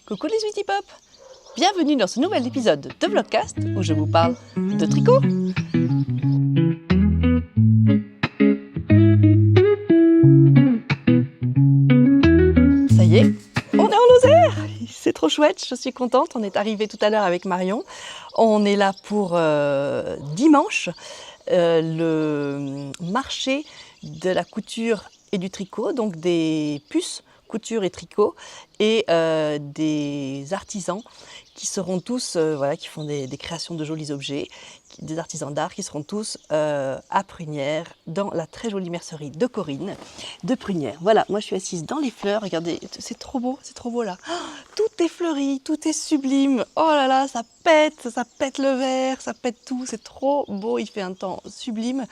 Coucou les Sweetie Pop! Bienvenue dans ce nouvel épisode de Vlogcast où je vous parle de tricot. Ça y est, on est en Lozère! C'est trop chouette, je suis contente. On est arrivé tout à l'heure avec Marion. On est là pour dimanche, le marché de la couture et du tricot, donc des puces couture et tricot et des artisans qui seront tous, qui font des créations de jolis objets, des artisans d'art qui seront tous à Prunières, dans la très jolie mercerie de Corinne de Prunières. Voilà, moi je suis assise dans les fleurs, regardez, c'est trop beau là. Oh, tout est fleuri, tout est sublime. Oh là là, ça pète le vert, ça pète tout, c'est trop beau, il fait un temps sublime.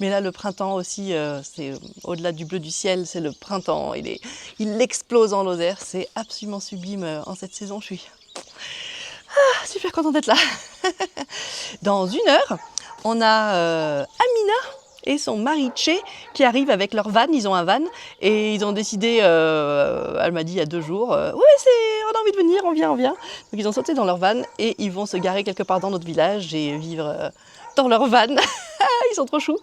Mais là, le printemps aussi, c'est au-delà du bleu du ciel, c'est le printemps, il explose en Lozère, c'est absolument sublime en cette saison, je suis super contente d'être là. Dans une heure, on a Amina et son mari Tché qui arrivent avec leur van. Ils ont un van et ils ont décidé, elle m'a dit il y a 2 jours, ouais, on a envie de venir, on vient. Donc ils ont sauté dans leur van et ils vont se garer quelque part dans notre village et vivre dans leur van. Ils sont trop choux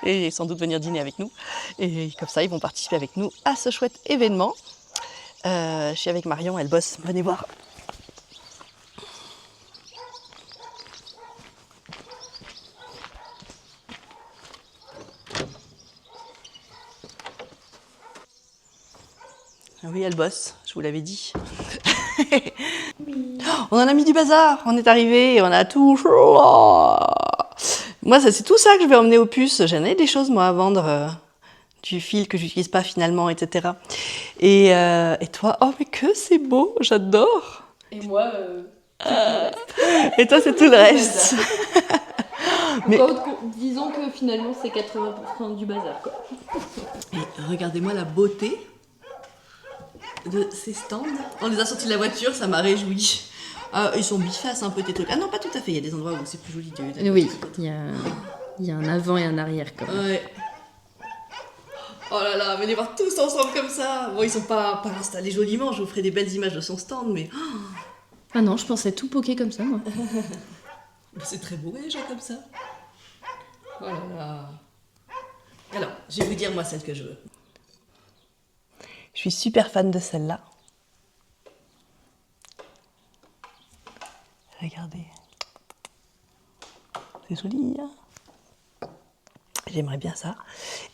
et sans doute venir dîner avec nous. Et comme ça, ils vont participer avec nous à ce chouette événement. Je suis avec Marion, elle bosse, venez voir. Oui, elle bosse, je vous l'avais dit. Oui. On en a mis du bazar, on est arrivé, on a tout. Moi, c'est tout ça que je vais emmener aux puces. J'en ai des choses, moi, à vendre. Du fil que j'utilise pas finalement, etc. Et toi, oh mais que c'est beau, j'adore. Et moi, et toi, c'est tout le reste. Mais... disons que finalement, c'est 80% du bazar, quoi. Et regardez-moi la beauté de ces stands. On les a sortis de la voiture, ça m'a réjoui. Ils sont bifaces un peu tes trucs. Ah non, pas tout à fait, il y a des endroits où c'est plus joli. Oui, il y a un avant et un arrière quand même. Ouais. Oh là là, venez voir tous ensemble comme ça. Bon, ils sont pas installés joliment, je vous ferai des belles images de son stand, mais... Ah non, je pensais tout poker comme ça, moi. C'est très beau, les gens comme ça. Oh là là. Alors, je vais vous dire, moi, celle que je veux. Je suis super fan de celle-là. Regardez. C'est joli, hein? J'aimerais bien ça.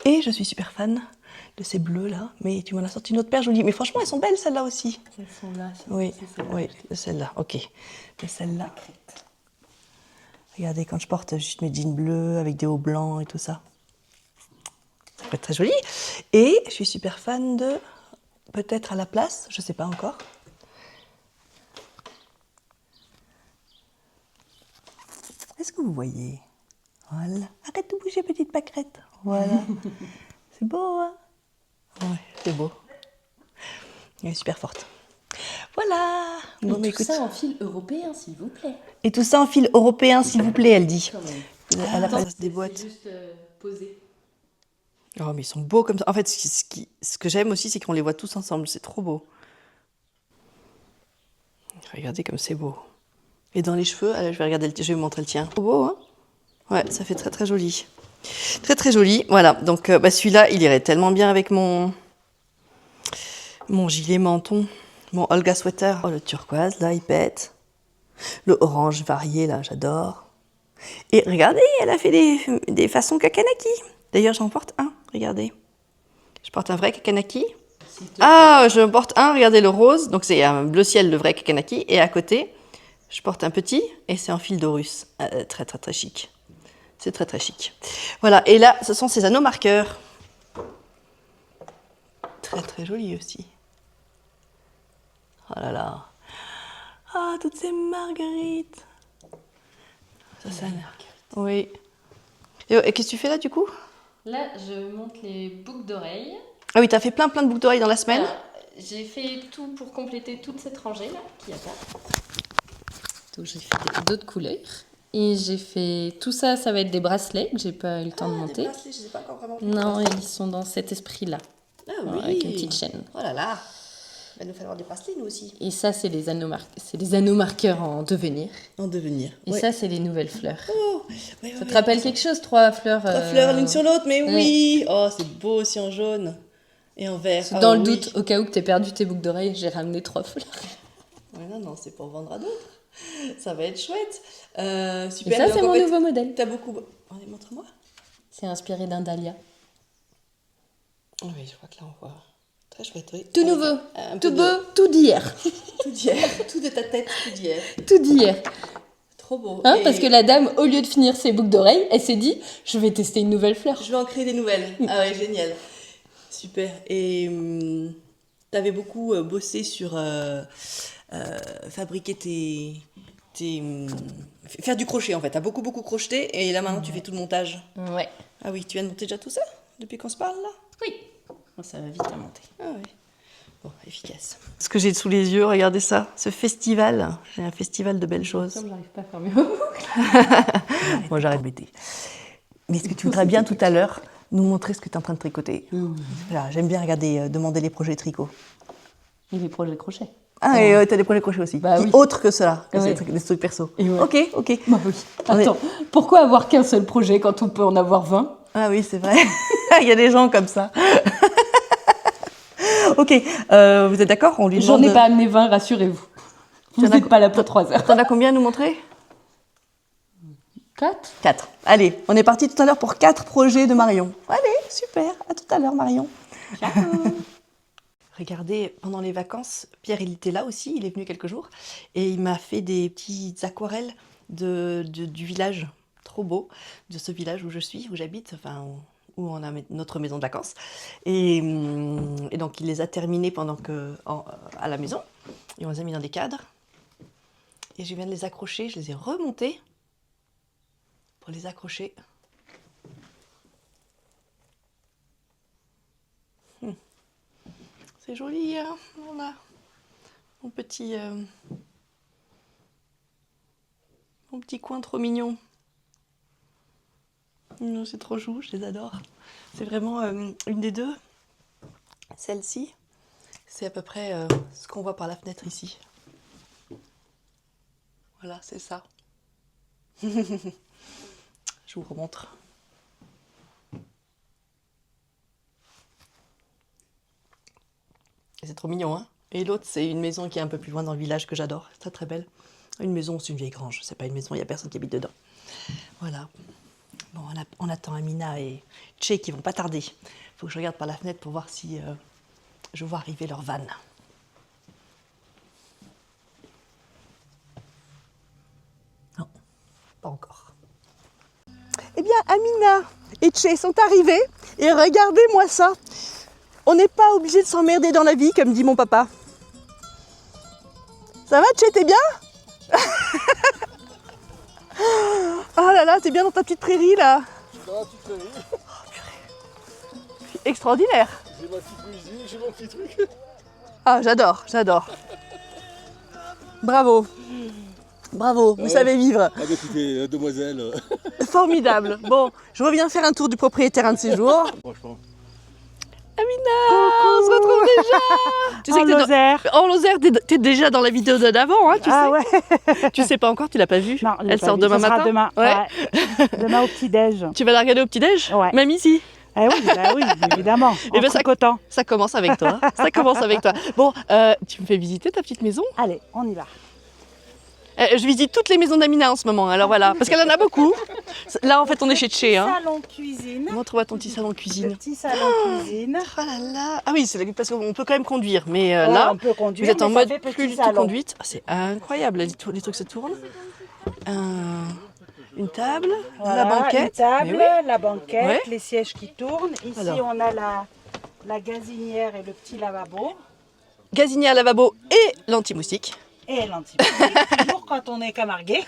Et je suis super fan de ces bleus-là. Mais tu m'en as sorti une autre paire jolie. Mais franchement, elles sont belles, celles-là aussi. Elles sont là. Oui, oui, de celle-là. Ok. De celle-là. Regardez, quand je porte juste mes jeans bleus avec des hauts blancs et tout ça. Ça peut être très joli. Et je suis super fan de... Peut-être à la place, je sais pas encore. Est-ce que vous voyez? Voilà. Arrête de bouger, petite pâquerette. Voilà. C'est beau, hein? Ouais, c'est beau. Elle est super forte. Voilà. Bon, et tout ça en fil européen, s'il vous plaît. Et tout ça en fil européen, s'il vous plaît, elle dit. Elle a pas ça se déboîte. C'est juste posé. Oh, mais ils sont beaux comme ça. En fait, ce que j'aime aussi, c'est qu'on les voit tous ensemble. C'est trop beau. Regardez comme c'est beau. Et dans les cheveux, allez, je vais vous montrer le tien. Trop beau, hein? Ouais, ça fait très très joli. Très très joli. Voilà, donc celui-là, il irait tellement bien avec mon gilet menton, mon Olga sweater. Oh, le turquoise, là, il pète. Le orange varié, là, j'adore. Et regardez, elle a fait des façons kakanaki. D'ailleurs, j'en porte un, regardez. Je porte un vrai kakanaki. Ah, je porte un, regardez le rose. Donc c'est un bleu ciel, le vrai kakanaki. Et à côté, je porte un petit et c'est en fil d'Orus. Très très très chic. C'est très très chic. Voilà, et là, ce sont ces anneaux marqueurs. Très très joli aussi. Oh là là. Ah, toutes ces marguerites. Ça a l'air. Oui. Et qu'est-ce que tu fais là du coup? Là, je monte les boucles d'oreilles. Ah oui, t'as fait plein de boucles d'oreilles dans la semaine. Alors, j'ai fait tout pour compléter toute cette rangée là, qu'il n'y a pas. Donc j'ai fait d'autres couleurs. Et j'ai fait tout ça, ça va être des bracelets que j'ai pas eu le temps de monter. Des bracelets, je sais pas encore vraiment. Non, ils sont dans cet esprit-là. Ah oui. Avec une petite chaîne. Oh là là. Il va nous falloir des bracelets, nous aussi. Et ça, c'est les anneaux marqueurs en devenir. En devenir. Et ça, c'est les nouvelles fleurs. Oh, ouais, Ça te rappelle quelque chose, 3 fleurs 3 fleurs l'une sur l'autre, mais ouais. oui. Oh, c'est beau aussi en jaune et en vert. Dans le doute, au cas où tu aies perdu tes boucles d'oreilles, j'ai ramené 3 fleurs. Ouais, non, c'est pour vendre à d'autres. Ça va être chouette. Super. Et ça, c'est mon nouveau modèle. T'as beaucoup... Allez, montre-moi. C'est inspiré d'un dahlia. Oui, je crois que là, on voit... Très chouette, oui. Tout nouveau, tout beau, tout d'hier. Tout d'hier, tout de ta tête, tout d'hier. Tout d'hier. Trop beau. Hein, parce que la dame, au lieu de finir ses boucles d'oreilles, elle s'est dit, je vais tester une nouvelle fleur. Je vais en créer des nouvelles. Ah ouais, génial. Super. Et t'avais beaucoup bossé sur fabriquer faire du crochet en fait. T'as beaucoup crocheté et là maintenant tu fais tout le montage. Ouais. Ah oui, tu viens de monter déjà tout ça depuis qu'on se parle là? Oui. Ça va vite à monter. Ah oui. Bon, efficace. Ce que j'ai sous les yeux, regardez ça, ce festival. J'ai un festival de belles choses. Comme j'arrive pas à faire mieux. Moi, j'arrête de bêter. Mais est-ce que tu voudrais bien tout à l'heure nous montrer ce que tu es en train de tricoter? Voilà, j'aime bien regarder, demander les projets tricot. Et les projets crochet. Ah, et t'as des projets crochet aussi. Bah oui. Autres que cela, que Ouais. des trucs perso. Et ouais. Ok. Bah oui. Attends, pourquoi avoir qu'un seul projet quand on peut en avoir 20? Ah oui, c'est vrai. Il y a des gens comme ça. Ok, vous êtes d'accord? On lui J'en demande... ai pas amené 20, rassurez-vous. Vous n'êtes pas là pour 3 heures. T'en as combien à nous montrer? 4. 4. Allez, on est parti tout à l'heure pour 4 projets de Marion. Allez, super. À tout à l'heure, Marion. Ciao. Regardez, pendant les vacances, Pierre, il était là aussi, il est venu quelques jours, et il m'a fait des petites aquarelles du village, trop beau, de ce village où je suis, où j'habite, enfin, où on a notre maison de vacances. Et donc, il les a terminées à la maison, et on les a mis dans des cadres. Et je viens de les accrocher, je les ai remontés pour les accrocher. C'est joli, hein? Voilà. Mon petit coin trop mignon. C'est trop chou, je les adore. C'est vraiment une des deux. Celle-ci, c'est à peu près ce qu'on voit par la fenêtre ici. Voilà, c'est ça. Je vous remontre. C'est trop mignon, hein? Et l'autre, c'est une maison qui est un peu plus loin dans le village que j'adore. C'est très très belle. Une maison, c'est une vieille grange. C'est pas une maison, il n'y a personne qui habite dedans. Voilà. Bon, on attend Amina et Tché qui vont pas tarder. Il faut que je regarde par la fenêtre pour voir si je vois arriver leur van. Non, pas encore. Eh bien, Amina et Tché sont arrivés. Et regardez-moi ça. On n'est pas obligé de s'emmerder dans la vie, comme dit mon papa. Ça va, Tché, t'es bien? Oh là là, t'es bien dans ta petite prairie, là? Dans la petite prairie, Oh, purée. Extraordinaire. j'ai ma petite cuisine, j'ai mon petit truc. Ah, j'adore. Bravo. Bravo, vous savez vivre. Ah bah écoutez, demoiselle, Formidable. Bon, je reviens faire un tour du propriétaire un de ces jours. franchement. Amina, on se retrouve déjà. Tu sais que Lozère. en Lozère, t'es déjà dans la vidéo d'avant, hein, tu Ah sais. ouais. Tu sais pas encore, tu l'as pas vue. Non, je l'ai Elle pas sort vu. demain Ça sera matin. demain. Ouais. Ouais. Demain au petit-déj. Tu vas la regarder au petit-déj? Ouais. Même ici. Eh oui, bah oui, évidemment. Eh En ben, ça- tricotant. Ça commence avec toi. Ça commence avec toi. Bon, tu me fais visiter ta petite maison? Allez, on y va. Je visite toutes les maisons d'Amina en ce moment, alors voilà, parce qu'elle en a beaucoup. Là, en fait, on est chez Tché. Hein. Salon cuisine. Montre-moi ton petit salon Le cuisine. petit salon cuisine. Oh là là. Ah oui, c'est parce qu'on peut quand même conduire, mais Ouais, là, on peut conduire, vous êtes en mais ça mode fait petit plus salon. conduite. Ah, c'est incroyable, les trucs se tournent. Une table, Voilà, la banquette. une table, Mais oui. la banquette, Ouais. les sièges qui tournent. Ici, Alors. on a la gazinière et le petit lavabo. Gazinière, lavabo et l'anti-moustique. Et l'antipotique, toujours quand on est camarguais.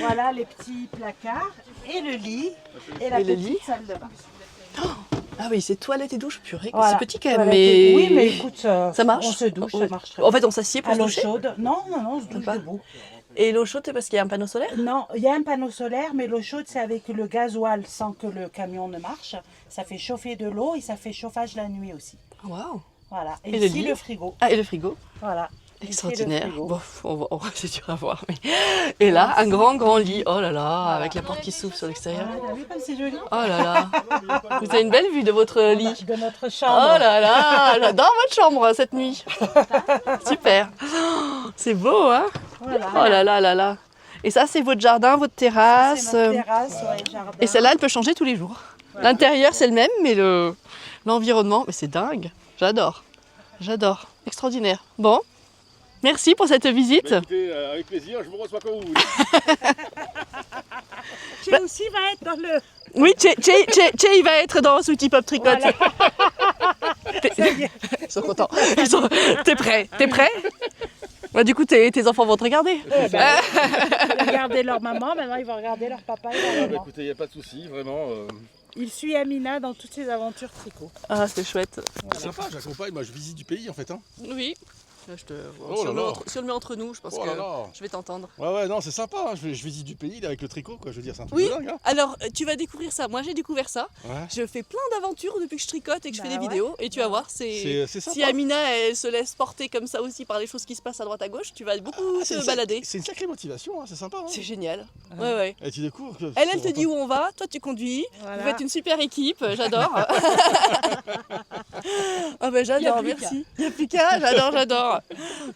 Voilà les petits placards et le lit et la Et le petite lit. salle de bain. Ah oui, c'est toilette et douche, purée. Voilà, C'est petit quand même, toilette mais... et- Oui, mais écoute, ça marche. on se douche, Oui. ça marche très En bien. fait, on s'assied pour À se l'eau doucher. chaude. Non, on se douche Pas. debout. Et l'eau chaude, c'est parce qu'il y a un panneau solaire? Non, il y a un panneau solaire, mais l'eau chaude, c'est avec le gasoil sans que le camion ne marche. Ça fait chauffer de l'eau et ça fait chauffage la nuit aussi. Waouh. Voilà. Et, Et le ici, lit. le frigo. Ah, et le frigo. Voilà. Extraordinaire. Ici, le frigo. Bon, c'est dur à voir. Mais... Et là, un grand lit. Oh là là, avec la porte qui s'ouvre sur l'extérieur. Voilà, t'as vu comme c'est joli? Oh là là. Vous avez une belle vue de votre lit. De notre Oh chambre. là là, j'adore votre chambre cette nuit. Super. Oh, c'est beau, hein? Voilà. Oh là là là là. Et ça, c'est votre jardin, votre terrasse. C'est notre terrasse, ouais, jardin. Et celle-là, elle peut changer tous les jours. L'intérieur, c'est le même, mais l'environnement, mais c'est dingue. J'adore. J'adore. Extraordinaire. Bon, merci pour cette visite. Bah, écoutez, avec plaisir, je vous reçois quand vous voulez. Tché aussi va être dans le... Oui, Tché, il va être dans Sweetie Pop Tricote. Voilà. Ils sont contents. T'es prêt? T'es prêt? Bah, du coup, tes enfants vont te regarder. Ils ont regardé leur maman, maintenant ils vont regarder leur papa et leur Bah, maman. écoutez, il n'y a pas de souci, vraiment. Il suit Amina dans toutes ses aventures tricot. Ah, c'est chouette. C'est sympa, j'accompagne, moi je visite du pays en fait. Hein. Oui. Là, Oh là là. si on le met entre nous, je pense Oh que là là. je vais t'entendre. Ouais, non, c'est sympa, hein. je visite du pays là, avec le tricot, quoi. Je veux dire, c'est un truc Oui, de dingue. Hein. alors tu vas découvrir ça. Moi, j'ai découvert ça. Ouais. Je fais plein d'aventures depuis que je tricote et que je fais Bah des ouais. vidéos. Et tu vas voir, C'est si sympa. Amina elle se laisse porter comme ça aussi par les choses qui se passent à droite à gauche, tu vas beaucoup Ah, te balader. C'est une sacrée motivation, hein, c'est sympa. Hein. C'est génial. Ouais, ouais. Et tu découvres que. Elle te dit où on va, toi tu conduis. Voilà. Vous faites une super équipe, j'adore. Ah ben j'adore, Y a plus merci. Il n'y a plus qu'à, j'adore.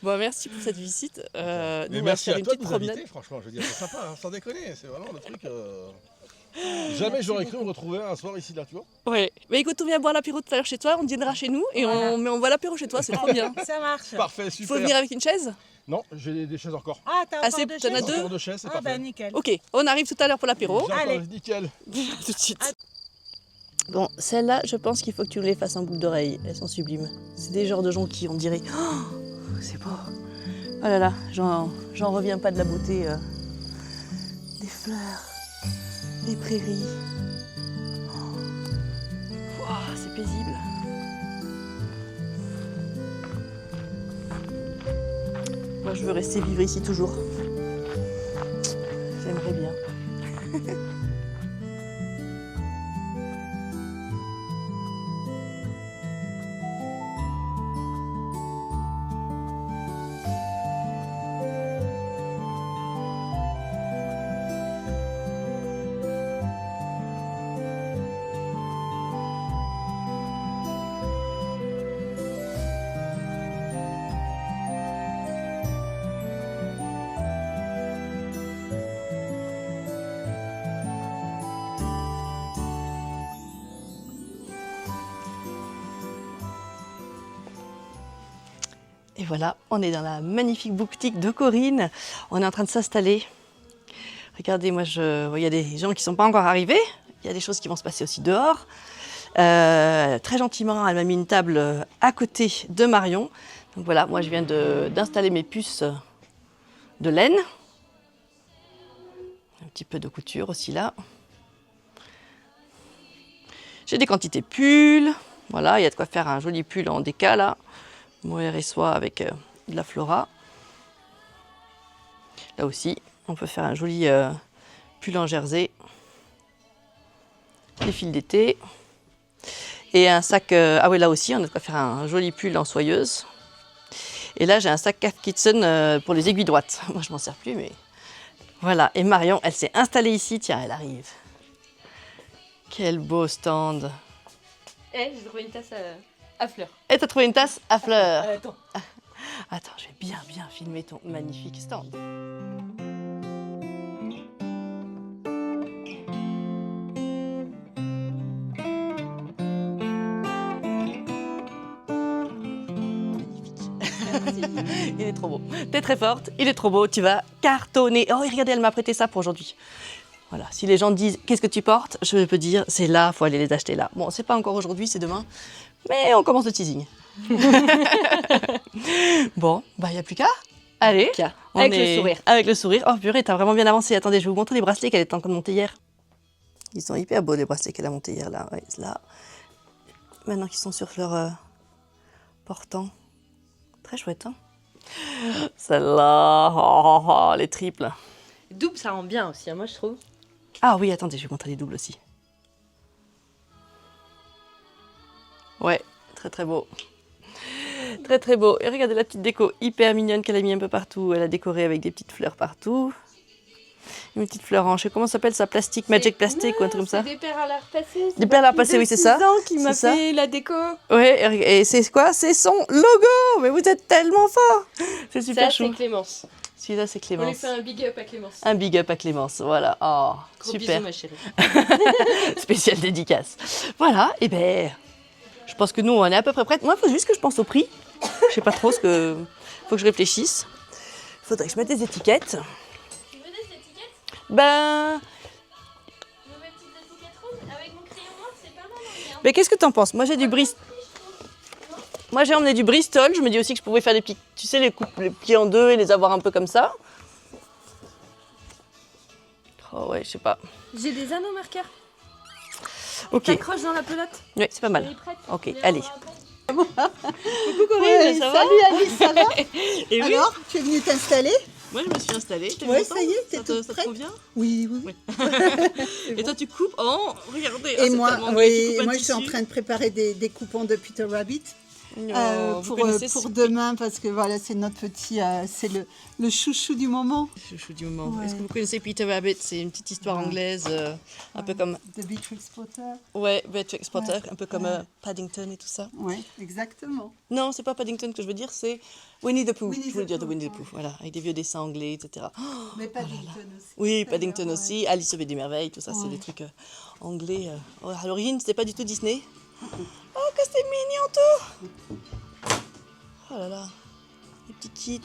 Bon, merci pour cette visite. Nous, Mais on va merci faire à une toi de petite nous promenade. inviter, franchement, je veux dire, c'est sympa, hein, sans déconner, c'est vraiment le truc. Jamais j'aurais cru me retrouver un soir ici là, tu vois. Ouais. Mais écoute, on vient boire l'apéro tout à l'heure chez toi, on dînera chez nous et on boit l'apéro chez toi, c'est trop bien. Ça marche. Parfait, Il super. faut venir avec une chaise? Non, j'ai des chaises encore. Ah, t'as Ah, encore c'est- deux t'en as chaises? deux? Encore deux chaises, c'est Ah parfait. bah nickel. Ok, on arrive tout à l'heure pour l'apéro. J'ai encore- Allez. Nickel. Tout de suite. Bon, celle-là, je pense qu'il faut que tu me les fasses en boucle d'oreille. Elles sont sublimes. C'est des genres de jonquilles, on dirait. Oh, c'est beau. Oh là là, j'en reviens pas de la beauté des fleurs, des prairies. Oh. Wow, c'est paisible. Moi, je veux rester vivre ici toujours. J'aimerais bien. Et voilà, on est dans la magnifique boutique de Corinne. On est en train de s'installer. Regardez, moi, il y a des gens qui ne sont pas encore arrivés. Il y a des choses qui vont se passer aussi dehors. Très gentiment, elle m'a mis une table à côté de Marion. Donc voilà, moi, je viens d'installer mes puces de laine. Un petit peu de couture aussi là. J'ai des quantités pulls. Voilà, il y a de quoi faire un joli pull en déca là. Mohair et soie avec de la flora. Là aussi, on peut faire un joli pull en jersey. Des fils d'été. Et un sac, ah oui, là aussi, on a de quoi faire un joli pull en soyeuse. Et là, j'ai un sac Cath Kidston pour les aiguilles droites. Moi, je m'en sers plus, mais voilà. Et Marion, elle s'est installée ici. Tiens, elle arrive. Quel beau stand. Eh, j'ai trouvé une tasse à fleurs. Et t'as trouvé une tasse à fleurs. Attends. Attends, je vais bien filmer ton magnifique stand. Magnifique. Il est trop beau. T'es très forte, il est trop beau, tu vas cartonner. Oh, et regardez, elle m'a prêté ça pour aujourd'hui. Voilà, si les gens disent qu'est-ce que tu portes, je peux dire c'est là, faut aller les acheter là. Bon, c'est pas encore aujourd'hui, c'est demain, mais on commence le teasing. Bon, bah il n'y a plus qu'à. Allez, on Avec est- le sourire. Avec le sourire. Oh purée, t'as vraiment bien avancé. Attendez, je vais vous montrer les bracelets qu'elle est en train de monter hier. Ils sont hyper beaux les bracelets qu'elle a montés hier là. Ouais, là. Maintenant qu'ils sont sur leur portant. Très chouette, hein. Celle-là, les triples. Double, ça rend bien aussi, hein, moi je trouve. Ah oui, attendez, je vais vous montrer les doubles aussi. Ouais, très très beau. Très très beau. Et regardez la petite déco hyper mignonne qu'elle a mis un peu partout. Elle a décoré avec des petites fleurs partout. Une petite fleur en, je sais comment ça s'appelle ça, plastique, magic plastic ou un truc comme ça. Des perles à l'art passé. Des perles à passer, oui c'est ça. Qui m'a C'est ça. fait la déco. Ouais, et c'est quoi? C'est son logo. Mais vous êtes tellement fort. C'est super Ça, chou. c'est Clémence. Celui-là c'est On lui Clémence. fait un big up à Clémence. Un big up à Clémence, voilà. Oh, Gros super. bisous, ma chérie. Spécial dédicace. Voilà, et ben, je pense que nous on est à peu près prêtes. Moi, il faut juste que je pense au prix. Je sais pas trop ce que. Faut que je réfléchisse. Il faudrait que je mette des étiquettes. Tu veux des étiquettes? Ben. Je veux mes petites étiquettes rouges avec mon crayon noir, c'est pas mal. Hein, Mais qu'est-ce que t'en penses? Moi j'ai du Bristol. Moi j'ai emmené du Bristol. Je me dis aussi que je pouvais faire des petits. Tu sais, les plier en deux et les avoir un peu comme ça. Oh ouais, je sais pas. J'ai des anneaux marqueurs. Ok. T'accroches dans la pelote. Oui, c'est pas Elle mal. est prête. Ok, Viens, allez. on va attendre. Coucou Corinne, Ouais, ça va? salut Alice, ça va? Et oui, Alors, tu es venue t'installer? moi je me suis installée. T'es Ouais, contente? ça y est, t'es Ça toute te, ça te prête? convient? Oui, oui. Et toi tu coupes? Oh, regardez. Et moi, moi je suis en train de préparer des coupons de Peter Rabbit pour demain parce que voilà, c'est notre petit, c'est le chouchou du moment. Chouchou du moment. Ouais. Est-ce que vous connaissez Peter Rabbit? C'est une petite histoire anglaise, un peu comme. De Beatrix Potter. Ouais, Beatrix Potter, Ouais. un peu comme Ouais. Paddington et tout ça. Oui, exactement. Non, c'est pas Paddington que je veux dire, c'est Winnie the Pooh. Winnie Je voulais the dire de Pooh, Winnie the ouais. Pooh, voilà, avec des vieux dessins anglais, etc. Mais Paddington aussi. Oui, Très Paddington bien, aussi, Alice au Pays des Merveilles, tout ça, c'est Ouais. des trucs anglais. Ouais, à l'origine, c'était pas du tout Disney. Oh, que c'est mignon tout! Oh là là, les petits kits.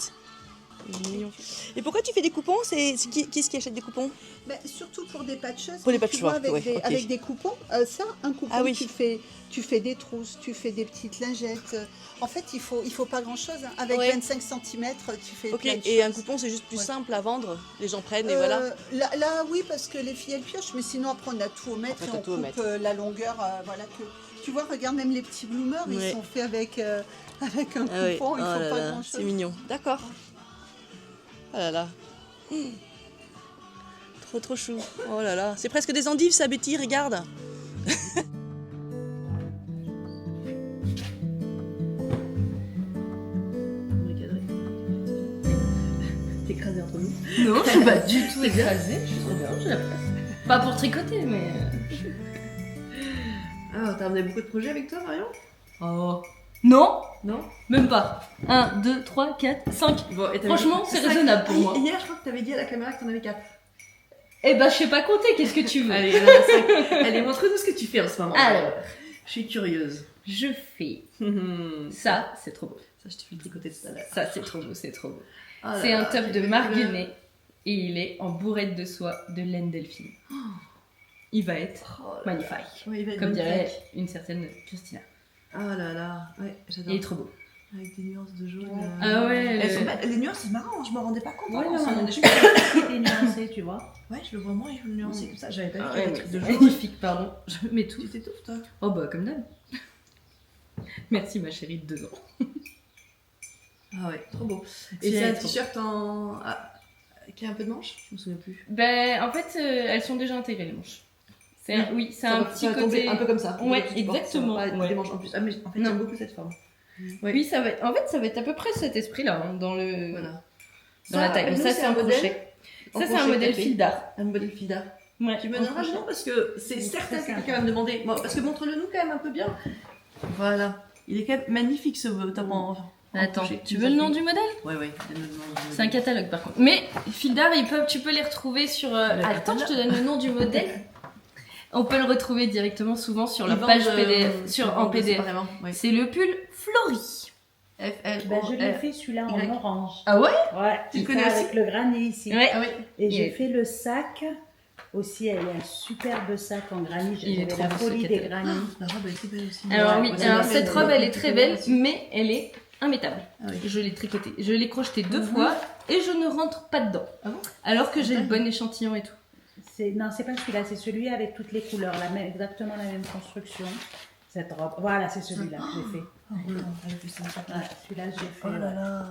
C'est mignon. Et pourquoi tu fais des coupons? C'est qui est-ce qui achète des coupons? Mais surtout pour des patcheuses. Pour les tu vois, patchwork, ouais, ok. avec des coupons. Ça, un coupon, Ah oui. tu fais des trousses, tu fais des petites lingettes. En fait, il faut pas grand-chose. Hein. Avec Ouais. 25 cm, tu fais Ok, plein de et un choses. coupon c'est juste plus Ouais. simple à vendre, les gens prennent et voilà. Là, oui, parce que les filles, elles piochent, mais sinon, après, on a tout au mètre Après, et t'as on tout au coupe mètre. la longueur. Voilà, que... Tu vois, regarde, même les petits bloomers, Ouais. ils sont faits avec un Ah oui, coupon, oh il faut là pas là, grand-chose. c'est mignon. D'accord. Oh là là. Trop trop chou. Oh là là. C'est presque des endives ça, Betty, regarde. T'es écrasée entre nous. Non, je suis pas du tout écrasée. Je suis trop bien, j'ai la place. Pas pour tricoter, mais. Ah, t'as amené beaucoup de projets avec toi, Marion? Oh. Non, Non? même pas. 1, 2, 3, 4, 5. Bon, et Franchement, c'est raisonnable pour moi. Hier, je crois que t'avais dit à la caméra que t'en avais 4. Eh ben, je sais pas compter, qu'est-ce que tu veux? Allez, il y en a 5. Allez, montre-nous ce que tu fais en ce moment. Alors, Je suis curieuse. je fais Ça, ça, c'est trop beau. je te fais tricoter tout à l'heure. Ça, c'est trop beau, c'est trop beau. Oh là C'est un là, top de quelle marguenet et il est en bourrette de soie de laine delphine. Il va être Oh là là. magnifique, Ouais, il va être comme dirait magnifique. une certaine Christina. Oh là là, ouais, j'adore. Il est trop beau. Avec des nuances de jaune. Ouais. Ah ouais, Elles le- sont belles. Les nuances, c'est marrant, je me rendais pas compte. Ouais, avant, non, ça. non, Et nuancé, tu vois. Ouais, je le vois moins nuancé comme ça. J'avais pas vu Ah qu'il y avait ouais, des trucs de c'est jaune. magnifique, pardon. Je mets tout. Tu t'étouffes, toi? Oh bah, comme d'hab. Merci ma chérie de 2 ans. Ah ouais, trop beau. C'est Et c'est un trop t-shirt en. Qui a un peu de manche? Je me souviens plus. Ben, en fait, elles sont déjà intégrées les manches. Oui, c'est un petit côté. un peu comme ça. Ouais, Un peu comme tu portes, exactement, ça va pas être ouais. des manches en plus. Ah, mais en fait, Non. j'aime beaucoup cette forme. Ouais. Oui, ça va être... En fait, ça va être à peu près cet esprit-là, hein, dans le... Voilà. Dans la taille. nous, Ça, c'est un modèle. crochet. en Ça, c'est un crochet modèle tapé. fil d'art. Un modèle Fida. Ouais, Tu me en donneras le crochet. nom parce que c'est Il est certain très que sympa. quelqu'un va me demander. Bon, parce que montre-le nous quand même un peu bien. Voilà. Il est quand même magnifique ce top en. Attends, crochet. tu veux le nom du modèle? Ouais, ouais. donne-le le nom du C'est un modèle. catalogue par contre. Mais fil d'art, tu peux les retrouver sur... Attends, je te donne le nom du modèle. On peut le retrouver directement souvent sur leur Ils page vendent, PDF, ils en vendent PDF. séparément, ouais. C'est le pull Flory. Ben, je l'ai fait celui-là en Y. orange. Ah ouais? Ouais, Tu il connais fait aussi avec le granit ici. Ouais. Ah oui. Et Il j'ai est- fait le sac aussi. Il y a un superbe sac en granit. Il est J'avais trop la beau, ce folie des catalogue. granits. La robe elle est très belle aussi. Alors Ouais, oui, ouais, alors ouais, cette ouais, robe ouais, elle est très belle, mais elle est immétable. Ah oui. Je l'ai tricotée, je l'ai crochetée 2 fois et je ne rentre pas dedans. Ah bon? Alors que j'ai le dingue. bon échantillon et tout. Non, c'est pas celui-là, c'est celui avec toutes les couleurs, exactement la même construction. Cette robe, voilà, c'est celui-là que j'ai fait. Ouais, celui-là, j'ai fait. Oh là ouais. là.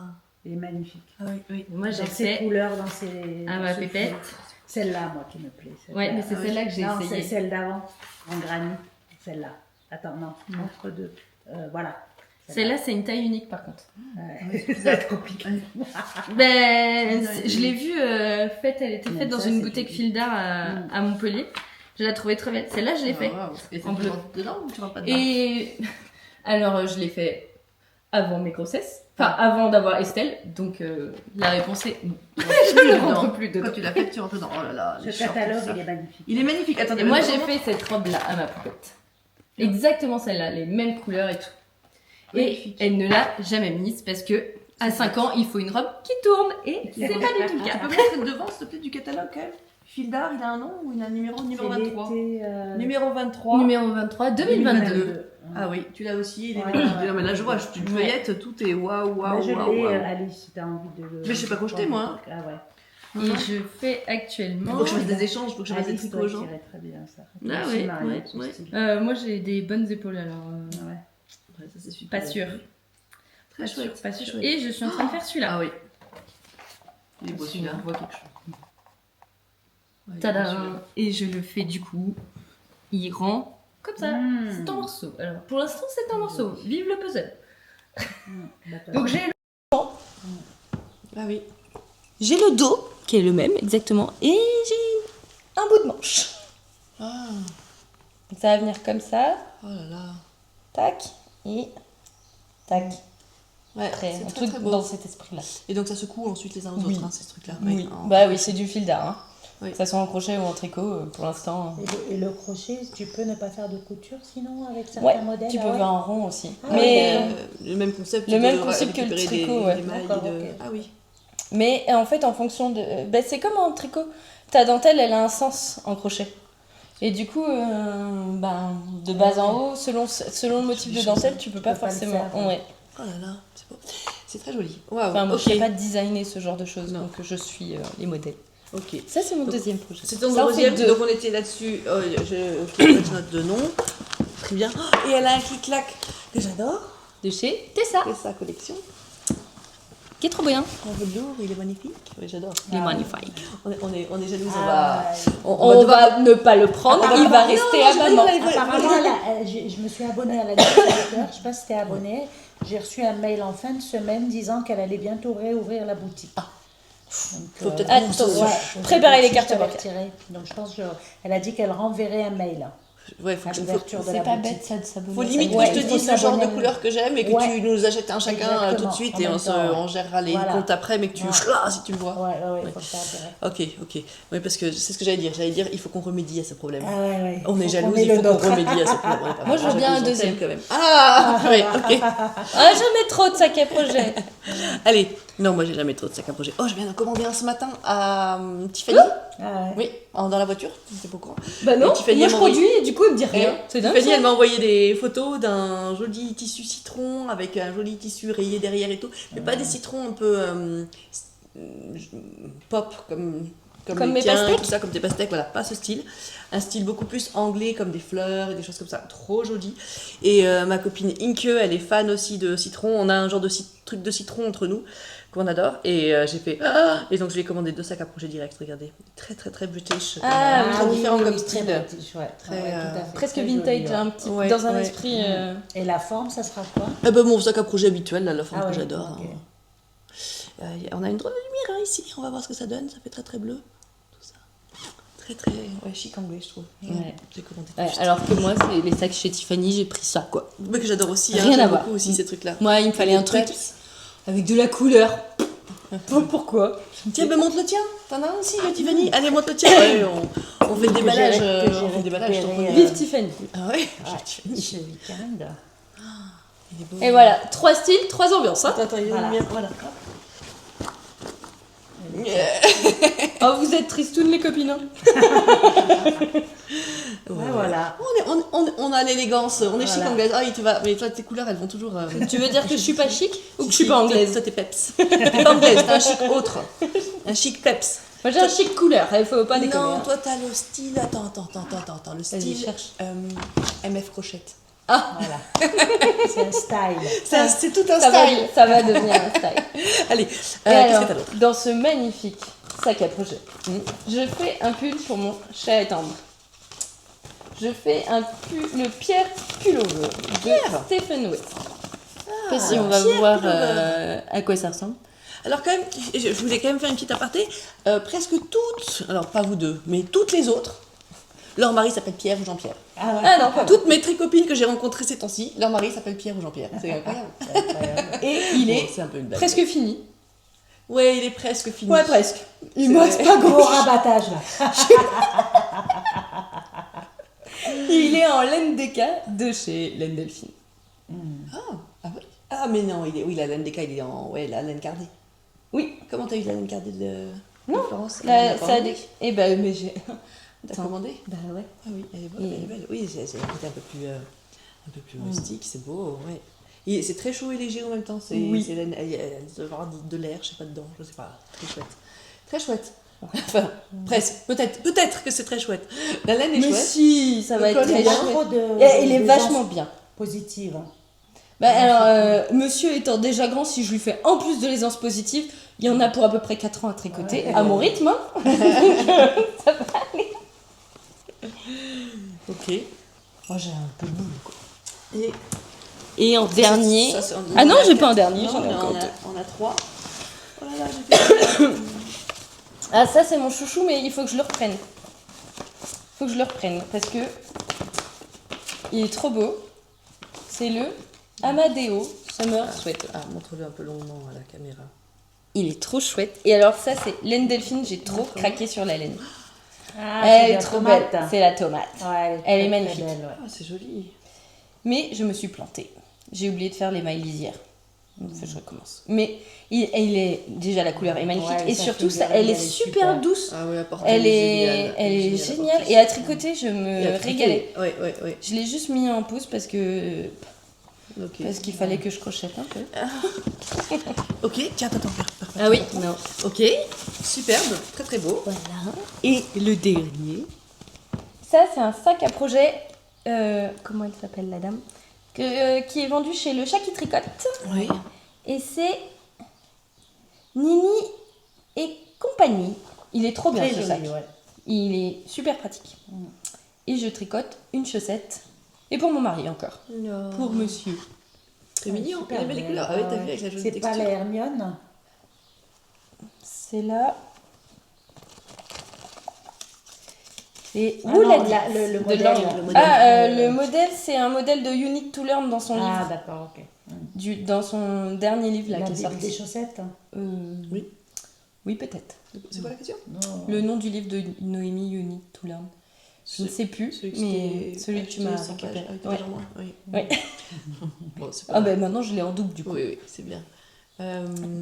Il est magnifique. Ah oui, oui. Moi j'ai Dans ses fait couleurs, dans ses. Ah, dans ma ce pépette. fil. Celle-là, moi, qui me plaît. celle-là. Ouais, mais c'est Ah oui. celle-là que j'ai Non, essayé. c'est celle d'avant, en granit. Celle-là. Attends, non, entre deux. Voilà. Celle-là, c'est une taille unique par contre. Ça va être compliqué. Je l'ai vue faite, elle était faite dans une boutique fil d'art à Montpellier. Je la trouvais très belle. Celle-là, je l'ai faite en bleu. Dedans ou tu rentres pas dedans? Et alors, je l'ai fait avant mes grossesses. Enfin, avant d'avoir Estelle. Donc, la réponse est non. Je ne rentre plus dedans. Quand tu l'as fait, tu rentres dedans. Oh là là. les Ce shorts, catalogue, tout ça. il est magnifique. Il est magnifique. Attendez, Et moi, j'ai fait cette robe-là à ma poupette. Exactement celle-là, les mêmes couleurs et tout. Magnifique. Et elle ne l'a jamais mise parce que à 5 ans, il faut une robe qui tourne et c'est pas du tout le Tu cas. peux mettre devant, s'il te plaît, du catalogue quand même? Fil d'art, il a un nom ou il a un numéro? Numéro 23. Numéro 23. Numéro 23, 2022. Ah oui, tu l'as aussi. Il est Ouais. magnifique. Non, mais là, je vois, tu te feuillettes, tout est waouh, waouh, Je waouh. l'ai, waouh. Alice, si t'as envie de le. Mais je sais pas crocheter, moi, hein. Ah ouais. Et je fais actuellement. Il faut que je fasse des échanges, il faut que je fasse des Alice, tricots toi, aux gens. tirait très bien ça. Ah Aussi, ouais, Mariette, ouais, ce ouais. style. Moi, j'ai des bonnes épaules alors. Ah ouais. Ouais, ça, c'est super. Pas sûr. Très chouette. Pas très sûr. chouette. Et je suis en train de faire celui-là. Ah oui. Il est beau celui-là, on voit quelque chose. Ouais, il est beau, Tada. celui-là. Et je le fais du coup. Il rend comme ça. Mmh. C'est un morceau. Alors, pour l'instant, c'est un morceau. Vive le puzzle. D'accord. Donc, j'ai Ah oui. J'ai le dos, qui est le même, exactement, et j'ai un bout de manche. Ah, Donc ça va venir comme ça, oh là là. tac, et tac. Ouais, Après, c'est un très truc très beau. dans cet esprit-là. Et donc ça se coud ensuite les uns aux Oui. autres, hein, ces trucs-là. Oui. Oh. Bah oui, c'est du fil d'art. Hein. Oui. Que ça soit en crochet ou en tricot, pour l'instant. Et le crochet, tu peux ne pas faire de couture sinon avec certains Ouais, modèles. tu peux faire en rond aussi. Ah mais, ouais. Le même concept. Le de même concept que le récupérer tricot, des, ouais. des mailles D'accord, de... ok. Ah oui. mais en fait, en fonction de. Bah, c'est comme en tricot. Ta dentelle, elle a un sens en crochet. Et du coup, de bas en haut, selon le motif de dentelle, tu peux pas peux pas le forcément. faire. Ouais. Oh là là, c'est beau. C'est très joli. Waouh. Enfin, moi, ok. je sais pas designer ce genre de choses, Non. donc je suis les modèles. Ok. Ça, c'est mon Donc, deuxième projet. C'est ton Ça en fait deuxième, deux. donc on était là-dessus. Je note de nom. Très bien. Oh, et elle a un clic-clac que j'adore. De chez Tessa, C'est sa collection. qui est trop bien. En velours, il est magnifique. Oui, j'adore. Il est magnifique. On est jalouse, Ah, On va ne pas le prendre, il va rester à maman. apparemment, je me suis abonnée à la newsletter, je sais pas si t'es abonnée. J'ai reçu un mail en fin de semaine disant qu'elle allait bientôt réouvrir la boutique. Donc, Faut peut-être Attention, ouais, préparez les je cartes t'avais bancaires. retiré. Donc je pense elle a dit qu'elle renverrait un mail Ouais, faut à que je l'ouverture de C'est la pas boutique. bête ça de s'abonner. Faut limite Ouais, que je te il faut dise le genre de s'abonner. couleur que j'aime et que Ouais. tu nous achètes un chacun tout de Exactement, suite en et même temps, ouais. on gérera les Voilà. comptes après, mais que tu Ouais. si tu le vois. Ouais, il faut le faire direct. Ok. Oui, parce que c'est ce que j'allais dire. J'allais dire, il faut qu'on remédie à ce problème. Ah ouais. On est Faut jaloux, qu'on ait il le faut nôtre. qu'on remédie à ce problème. On est pas Moi, je veux vraiment bien un jalouse, on deuxième. t'aime quand même. Ah, oui, ok. Ah, jamais trop de sac à projet. Allez, non, moi j'ai jamais trop de sac à projet. Oh, je viens d'en commander un ce matin à Tiffany. Ah ouais. Oui, dans la voiture, c'était pas au courant. Bah non, Et Tiffany, moi elle je m'a envoyé- conduis et du coup elle me dit rien. C'est dingue Tiffany, ça. elle m'a envoyé des photos d'un joli tissu citron avec un joli tissu rayé derrière et tout. Mais pas des citrons un peu pop comme mes les tiens, pastèques. tout ça, comme des pastèques, voilà, pas ce style. Un style beaucoup plus anglais, comme des fleurs et des choses comme ça, trop joli. Et ma copine Inke, elle est fan aussi de citron. On a un genre de truc de citron entre nous qu'on adore. Et j'ai fait et donc je lui ai commandé 2 sacs à projet direct. Regardez, très très très british. Ah, très différent comme très style. british, ouais. Très, Ouais, tout à fait, Presque très joli, vintage, ouais. un petit, Ouais, dans un ouais. esprit. Et la forme, ça sera quoi? Ah bah mon sac à projet habituel, là, la forme Ah que ouais, j'adore. ok. On a une drôle de lumière hein, ici, on va voir ce que ça donne, ça fait très très bleu, tout ça. Très très chic anglais je trouve. Ouais. J'ai commandé tout Ouais, de suite. alors que moi, c'est les sacs chez Tiffany, j'ai pris ça quoi. Mais que j'adore aussi, Rien à j'aime voir. beaucoup aussi ces trucs-là. Moi, il me fallait un truc avec de la couleur. Pourquoi? Tiens, ben montre le tien, t'en as un aussi le Tiffany. Allez, montre le tien. Ouais, on fait le déballage, on fait le déballage. ton premier. Vive Tiffany. Ah ouais, Tiffany. Ce week-end. il est beau. Et voilà, 3 styles, 3 ambiances. Hein. Attends, il y a une Voilà. lumière, voilà. Oh, vous êtes tristounes les copines. Hein. Ouais, voilà. On a l'élégance, on est chic Voilà. anglaise. Ah oui, tu vas, mais toi tes couleurs elles vont toujours. Tu veux dire que je suis pas chic ou que je suis pas anglaise? Toi t'es peps. T'es pas anglaise, t'as un chic autre. Un chic peps. Moi j'ai un chic couleur, il faut pas déconner. Non, hein. toi t'as le style. Attends. Le Vas-y, style. cherche. MF Crochette. Voilà. C'est un style. C'est tout un Ça style. ça va devenir un style. Allez, Et qu'est-ce alors, que t'as d'autre? dans ce magnifique sac à projet, je fais un pull pour mon chat et tendre. Je fais le Pierre Pullover de Stephen West. sais pas si on va voir à quoi ça ressemble. Alors quand même, je voulais quand même faire une petite aparté. Presque toutes, alors pas vous deux, mais toutes les autres, leur mari s'appelle Pierre ou Jean-Pierre. Ah ouais. Ah non, pas Toutes mes tricopines que j'ai rencontrées ces temps-ci, leur mari s'appelle Pierre ou Jean-Pierre. C'est incroyable. Et il est c'est un peu une blague. presque fini. Ouais, il est presque fini. Ouais, presque. Il C'est me vrai. reste pas Gros grand. rabattage là. Il est en laine déca de chez Laine Delphine. Ah oui. Ah mais non, oui, la laine des cas, il est en... Ouais, la laine cardée. Oui. Comment t'as eu la laine cardée de Florence? Là, Elle l'a ça a commandée. Eh ben, mais j'ai. T'as commandé? Bah ouais. Ah oui, elle est bonne, elle est belle. Oui, c'est un côté un peu plus rustique, c'est beau, ouais. Et c'est très chaud et léger en même temps. Oui. C'est laine, il doit y avoir de l'air, je sais pas dedans, je sais pas. Très chouette. Très chouette. Enfin, presque. Peut-être que c'est très chouette. La laine est Mais chouette. si, ça va Le être col très est bien. chouette. Il est vachement bien. Positive. Hein. Bah alors, monsieur étant déjà grand, si je lui fais en plus de l'aisance positive, il y en a pour à peu près 4 ans à tricoter, à mon rythme. Hein. Ça va aller. Ok. Oh, j'ai un peu de boulot, quoi. Et Et en dernier... ça, c'est en- Ah non, j'ai pas un dernier, Non, j'en ai mais encore deux. on a 3. Oh là là, j'ai fait Ah, ça, c'est mon chouchou, mais il faut que je le reprenne. Faut que je le reprenne, parce que... Il est trop beau. C'est le Amadeo Summer Sweater. Ah, montre-le un peu longuement à la caméra. Il est trop chouette. Et alors ça, c'est laine Delphine. J'ai trop craqué sur la laine. Ah, Elle c'est est la trop tomate. belle. C'est la tomate. Ouais, Elle est très, magnifique. très belle, ouais. Ah, c'est joli. Mais je me suis plantée. J'ai oublié de faire les mailles lisières. Donc je recommence. Mais il est déjà la couleur est magnifique. Ouais, et sa surtout, figurine, elle est elle est super super. douce. Ah oui, à porter, Elle géniale. est géniale. porter. Et à tricoter, je Et à me tricoter. régalais. Ouais, ouais, ouais. Je l'ai juste mis en pause parce que Ok. parce qu'il fallait que je crochette un peu. Ok, tiens, attends, Ah oui, non. Ok, superbe, très très beau. Voilà. Et le dernier. Ça, c'est un sac à projet. Comment elle s'appelle, la dame qui est vendu chez Le Chat qui tricote. Oui. Et c'est Nini et compagnie. Il est trop bien, Très ce joli, sac. ouais. Il est super pratique. Et je tricote une chaussette. Et pour mon mari encore. Pour monsieur. C'est mignon, Super il avait les belle. couleurs. Ah oui, t'as vu avec la jolie C'est pas texture. la Hermione. C'est là. Et Ah non, le de modèle. l'angle. Le modèle. Ah, le modèle, c'est un modèle de Unique to Learn dans son Ah, livre. d'accord, ok. Dans son dernier livre là, La qui est Bible sorti. des chaussettes. Oui. Oui, peut-être. C'est quoi la question? Non. Le nom du livre de Noémie Unique to Learn. Je ne sais plus, mais celui que tu m'as récupéré. Ouais. Oui. Ouais. Bon, c'est Ah pas ben maintenant je l'ai en double du coup. Oui, oui, c'est bien.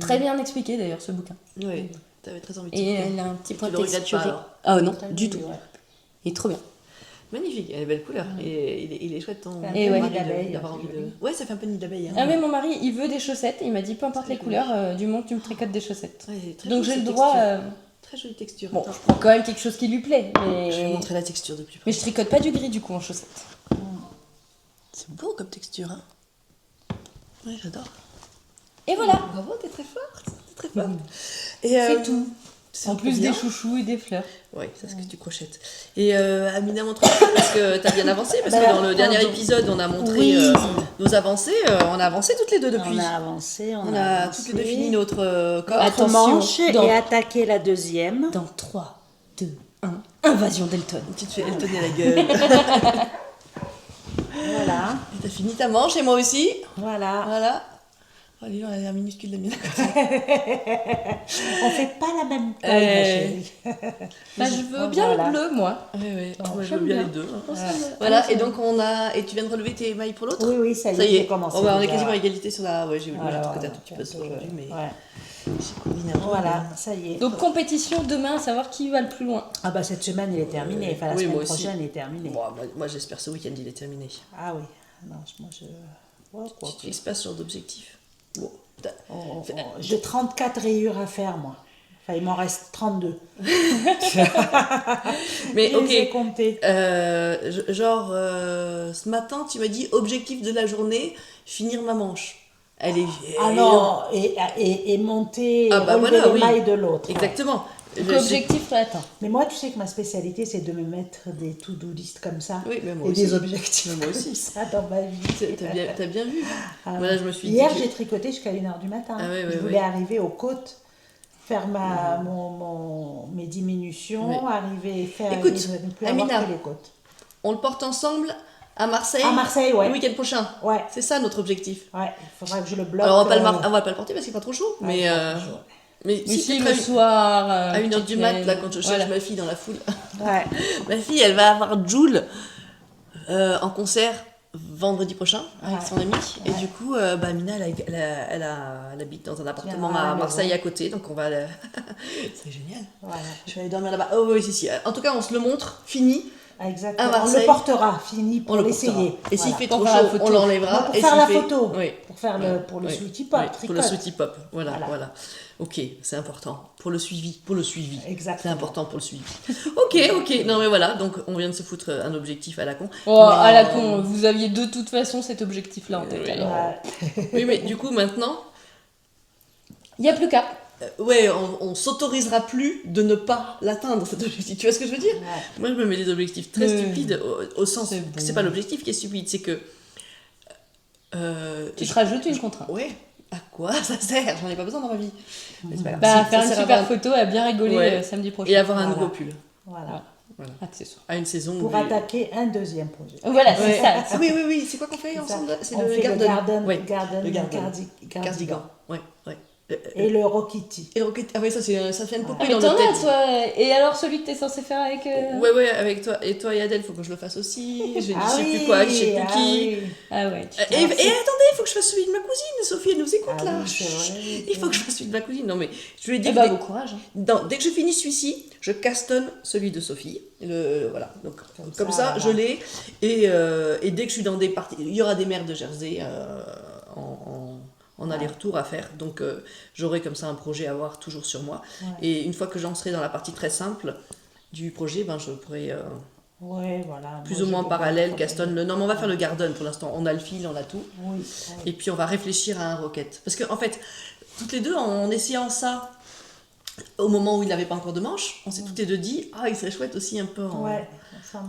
Très bien expliqué d'ailleurs ce bouquin. Oui, t'avais très envie de Et dire. elle a un petit point Tu le regrettes texturé. pas, alors? Ah non, Très du joli, tout. ouais. Il est trop bien. Magnifique, elle a une belle couleur. Et il est chouette ton Et ouais. mari de- d'abeille, d'avoir c'est envie de. joli. Ouais, ça fait un peu nid d'abeille. Hein. Ah mais mon mari il veut des chaussettes, il m'a dit peu importe Très les joli. couleurs, du moment que tu me tricotes des chaussettes. Ouais, très Donc jolie j'ai le cette droit... texture. Très jolie texture. Bon, Attends, je prends quand même quelque chose qui lui plaît, je vais mais... montrer la texture de plus près. Mais je tricote pas du gris du coup en chaussettes. C'est beau comme texture, hein. Ouais, j'adore. Et voilà, Bravo, t'es très forte. T'es très forte. Et, c'est tout. c'est En trop plus bien. des chouchous et des fleurs. Oui, c'est ce que tu crochettes. Et Amina, montre parce que tu as bien avancé, parce que dans le dernier épisode, on a montré Oui. nos avancées. On a avancé toutes les deux depuis. On a avancé, On a toutes les deux fini notre corps. Attention, manche dans- et attaquer la deuxième. Dans 3, 2, 1, invasion d'Elton. Tu te fais Eltonner la gueule. Voilà. Et t'as fini ta manche, et moi aussi. Voilà. Voilà. Oh, dis donc, elle a l'air minuscule la mienne. On fait pas la même taille, ma chérie. Bah, je veux bien Voilà. le bleu, moi. Oui, oui. Oh, Moi, je j'aime veux bien bien. les deux. Voilà, et donc on a. Et tu viens de relever tes mailles pour l'autre? Oui, oui, ça y Ça est, y est. j'ai commencé. Oh, bah, on est déjà. quasiment à égalité sur la. Ouais, j'ai eu Voilà, le côté un voilà, tout petit peu c'est aujourd'hui, mais. Ouais. J'ai combiné un peu. Voilà, ça y est. Donc compétition demain, à savoir qui va le plus loin. Ah bah cette semaine, il est terminé. Enfin, la Oui, semaine moi aussi. prochaine, il est terminé. Bon, moi j'espère ce week-end il est terminé. Ah oui. Non, moi, je... Ouais, quoi Tu te que- fixes pas ce genre d'objectif. Bon, J'ai 34 rayures à faire, moi. Enfin, il m'en reste 32. mais Je les ai ok. comptés. Ce matin tu m'as dit objectif de la journée, finir ma manche. Elle est. Ah non, et monter, Ah bah relever voilà, les oui. mailles de l'autre. Exactement. Donc, objectif atteint. Mais moi, tu sais que ma spécialité, c'est de me mettre des to-do list comme ça. Oui, mais moi et aussi. des objectifs. Mais moi aussi. Comme ça dans ma vie. T'as bien vu. Ah, Voilà, je me suis hier, dit que- j'ai tricoté jusqu'à 1h du matin. Ah ouais, je ouais, voulais ouais. arriver aux côtes, faire mes diminutions, Ouais. arriver, faire Écoute, ne plus Amina. avoir que les côtes. On le porte ensemble à Marseille. À Marseille, ouais. Le week-end prochain. Ouais, C'est ça notre objectif. ouais, il faudra que je le bloque. Alors on va pas le porter parce qu'il n'est pas trop chaud. ouais, Mais, mais Mais si si, t'es le très soir. à 1h du mat, là, quand je cherche voilà. ma fille dans la foule. Ouais. Ma fille, elle va avoir Jul en concert vendredi prochain avec Ouais. son ami. Et Ouais. du coup, Mina, elle habite dans un appartement Viendra à la à maison. Marseille à côté. Donc on va... C'est génial. Voilà. Je vais aller dormir là-bas. Oh oui, si. En tout cas, on se le montre. Fini. Exactement. À On Marseille. le portera, fini pour On le l'essayer. portera. Et s'il Voilà. fait Pour trop faire la chaud, photo. on l'enlèvera. Non, pour Et faire s'il la fait- photo. Oui. Pour faire le Oui. sweetie pop, Oui, pour tricote. le sweetie pop, voilà. Voilà. Ok, c'est important. Pour le suivi. C'est Exactement. important pour le suivi. Ok. Non mais voilà, donc on vient de se foutre un objectif à la con. Oh, Mais, à la con, vous aviez de toute façon cet objectif-là en tête. Oui. Alors. Ouais. Oui, mais du coup maintenant, Il n'y a plus qu'à. ouais, on s'autorisera plus de ne pas l'atteindre cet objectif. Tu vois ce que je veux dire? Ouais. Moi je me mets des objectifs très Oui. stupides au sens C'est que bon. c'est pas l'objectif qui est stupide, c'est que... Tu te rajoutes une contrainte. Ouais, à quoi ça sert? J'en ai pas besoin dans ma vie. Mais c'est pas grave. Bah, Si, faire ça une sert à super avoir- photo et à bien rigoler Ouais. samedi prochain. Et avoir un Voilà. nouveau pull. Voilà. Accessoire. À une saison Pour où... attaquer un deuxième projet. Voilà, c'est Ouais. ça. Ah oui, c'est quoi qu'on fait C'est ça. ensemble? C'est On le fait garden. le garden, Ouais. garden, Le garden. cardigan. Cardigan. Ouais. Et le Rokiti. Et le rocket. Ah ouais, ça fait une Ah, poupée mais dans t'en notre as, tête. toi. Et alors, celui que t'es censé faire avec. Ouais, avec toi. Et toi et Adèle, faut que je le fasse aussi. J'ai dit, Ah je sais oui, plus quoi, je sais plus ah qui. oui. Ah ouais. Et attendez, il faut que je fasse celui de ma cousine. Sophie, elle nous écoute Ah là. oui, c'est vrai. Il faut que je fasse celui de ma cousine. Non, mais je lui ai dit Eh que bah, bon courage. dès que je finis celui-ci, je castonne celui de Sophie. Voilà. Donc, comme ça, ça, je l'ai. Et dès que je suis dans des parties, il y aura des mères de Jersey en aller-retour à faire. Donc, j'aurai comme ça un projet à voir toujours sur moi. Ouais. Et une fois que j'en serai dans la partie très simple du projet, ben, je pourrai Ouais, voilà. plus Moi, ou moins j'ai parallèle, pas- Castonne. Non, mais on va faire le garden pour l'instant. On a le fil, on a tout. Oui. Et puis on va réfléchir à un rocket. Parce qu'en fait, toutes les deux, en essayant ça, au moment où il n'avait pas encore de manches, on s'est toutes les deux dit, ah, il serait chouette aussi un peu Ouais.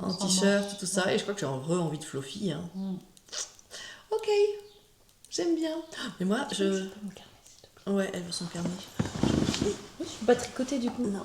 en t-shirt, tout ça. Et je crois que j'ai envie de fluffy. Hein. Ok, j'aime bien. Mais moi, Ouais, elle veut son carnet. Je peux pas tricoter du coup. Non.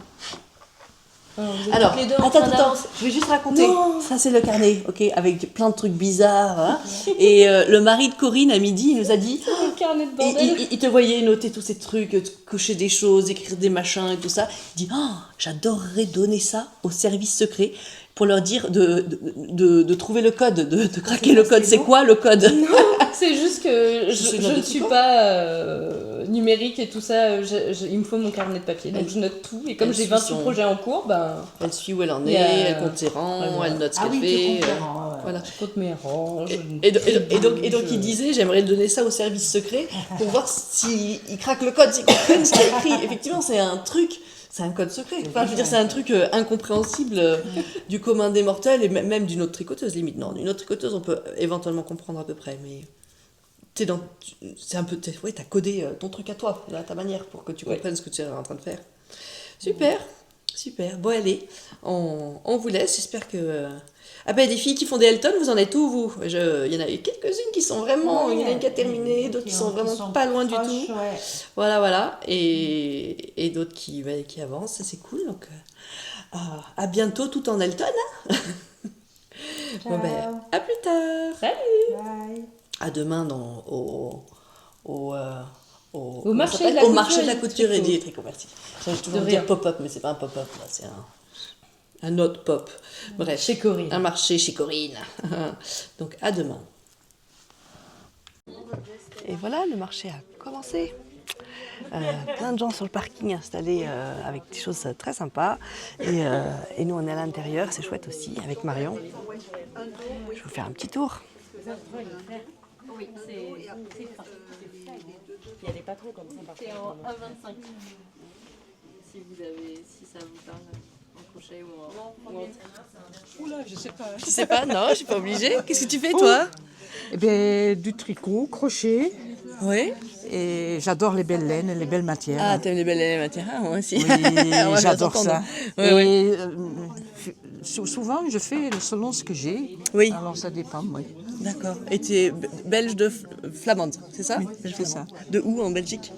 Vous êtes Alors, toutes les deux en train attends, d'avancer. je vais juste raconter. Non. Ça, c'est le carnet, ok, avec plein de trucs bizarres. Hein. Et le mari de Corinne, à midi, il nous a dit... Le carnet de Et bordel. il te voyait noter tous ces trucs, cocher des choses, écrire des machins et tout ça. Il dit, oh, j'adorerais donner ça au service secret pour leur dire de trouver le code, de craquer le code. C'est quoi le code? C'est juste que suis je dans ne des suis typos. pas numérique et tout ça. Il me faut mon carnet de papier. Donc je note tout. Et comme Elle j'ai suit 28 son- projets en cours, ben, Elle suit où elle en est, Il y a- elle compte ses rangs, Ouais, voilà. elle note ce Ah qu'elle oui, fait. tu comprends. Ouais. Voilà. je compte mes rangs. Et donc il disait, j'aimerais donner ça au service secret pour voir s'il craque le code, s'il comprennent ce qu'il a écrit. Effectivement, c'est un truc, c'est un code secret. Enfin, je veux dire, c'est un truc incompréhensible du commun des mortels et même d'une autre tricoteuse, limite. Non, d'une autre tricoteuse, on peut éventuellement comprendre à peu près, mais c'est un peu, ouais, t'as codé ton truc à toi, à ta manière, pour que tu comprennes ce que tu es en train de faire. Super. Bon, allez, on vous laisse. J'espère que... Ah ben, des filles qui font des Elton, vous en êtes où, vous? Il y en a eu quelques-unes qui sont vraiment... il y en a une qui a terminé, d'autres qui sont vraiment pas loin du tout. Ouais. Voilà. Et d'autres qui avancent, c'est cool. Donc, à bientôt, tout en Elton. Hein. Bon, ben, à plus tard. Bye. À demain au marché comment ça de la s'appelle, au couture marché et de la du couture et tricot. du tricot, merci. J'allais toujours De dire rien. pop-up, mais c'est pas un pop-up, là, c'est un autre pop. Bref, Chez Corinne. un marché chez Corinne. Donc à demain. Et voilà, le marché a commencé. Plein de gens sur le parking installés avec des choses très sympas. Et nous, on est à l'intérieur, c'est chouette aussi, avec Marion. Je vais vous faire un petit tour. Oui, c'est fin. Il y a des patrons comme ça. C'est en 1,25. Si ça vous parle en crochet ou en... Oula, je sais pas. Tu sais pas? Non, je suis pas obligée. Qu'est-ce que tu fais, toi? Eh bien, du tricot, crochet Oui. Et j'adore les belles laines, les belles matières. Ah, t'aimes les belles laines matières, moi aussi. Oui, On va j'adore s'entendre. ça. Ouais, Et ouais. souvent, je fais selon ce que j'ai. Oui. Alors ça dépend, oui. D'accord. Et tu es belge de flamande, c'est ça? Oui, Belge c'est flamande. De où en Belgique?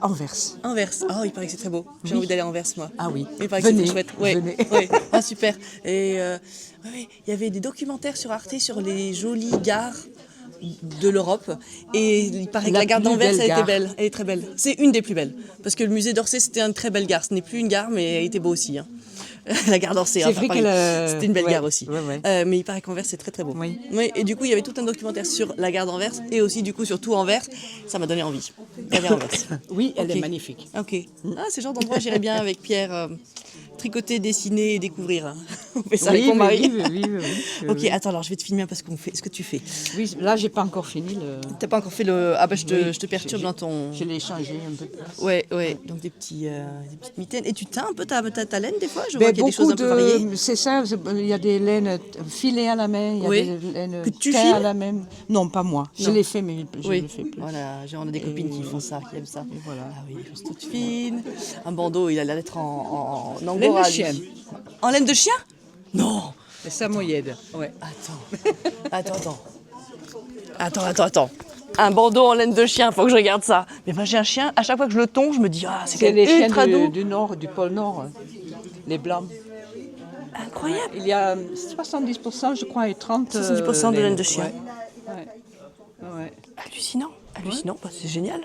Anvers. Anvers. Ah, il paraît que c'est très beau. J'ai envie d'aller à Anvers, moi. Ah oui. Il paraît que Venez, c'est très chouette. Ouais. venez. Ouais. Ah, super. Et ouais, il y avait des documentaires sur Arte sur les jolies gares de l'Europe. Et il paraît que La la gare plus d'Anvers, belle elle était gare. belle. Elle est très belle. C'est une des plus belles. Parce que le musée d'Orsay, c'était une très belle gare. Ce n'est plus une gare, mais elle était beau aussi. Hein. La gare d'Orsay, C'est hein, vrai Paris. qu'elle, C'était une belle ouais, gare aussi. ouais, ouais. Mais il paraît qu'Anvers, c'est très très beau. Oui. Oui, et du coup, il y avait tout un documentaire sur la gare d'Anvers et aussi du coup sur tout Anvers. Ça m'a donné envie d'aller à Anvers. Oui, elle Ok. est magnifique. Ok. Ah, c'est le genre d'endroit où j'irais bien avec Pierre tricoter, dessiner et découvrir. Hein. On fait ça avec mon mari. oui. Ok, attends, alors je vais te filmer un peu ce que tu fais. Oui, là, j'ai pas encore fini le... T'as pas encore fait le. Ah bah je Oui, te perturbe j'ai- dans ton. Je l'ai changé un peu. Ouais, ouais. Donc des petites mitaines. Et tu teins un peu ta laine des fois? Je Ben, vois qu'il y a des choses un peu variées. c'est ça, il y a des laines filées à la main, il y a Oui. des laines Que tu teintes files à la main. Non, pas moi. Je Non. l'ai fait, mais je Oui, le fais plus. voilà, on a des copines qui font ça, qui aiment ça. Et voilà. Ah oui, des choses toutes fines. Un bandeau, il a l'air d'être en Laine angora. de lui. chien. En laine de chien? Non. Les samoyèdes, ouais. Attends. Un bandeau en laine de chien, faut que je regarde ça. Mais moi j'ai un chien, à chaque fois que je le tonds, je me dis, ah, c'est C'est quand les même chiens ultra doux. du nord, du pôle nord, les blancs. Incroyable. Il y a 70%, je crois, et 30%. 70% de laine de chien. Ouais. Hallucinant, bah, c'est génial.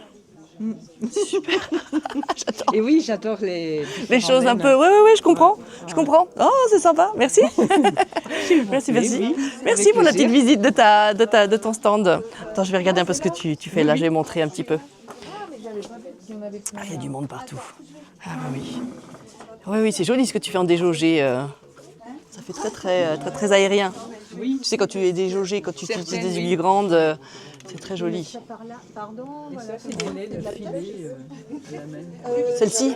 Et oui, j'adore les choses un peu, ouais, je comprends. Je comprends. Oh, c'est sympa, merci. merci. oui, Merci avec pour la plaisir. petite visite de ton stand. Attends, je vais regarder un peu ce que tu fais là, je vais montrer un petit peu. Ah, il y a du monde partout. Ah oui. Oui, c'est joli ce que tu fais en déjaugé. Ça fait très aérien. Oui. Tu sais, quand tu es déjaugé, quand tu utilises Certaines, des oui. aiguilles grandes, c'est très joli. Et ça, c'est des laines filées à la main. Celle-ci?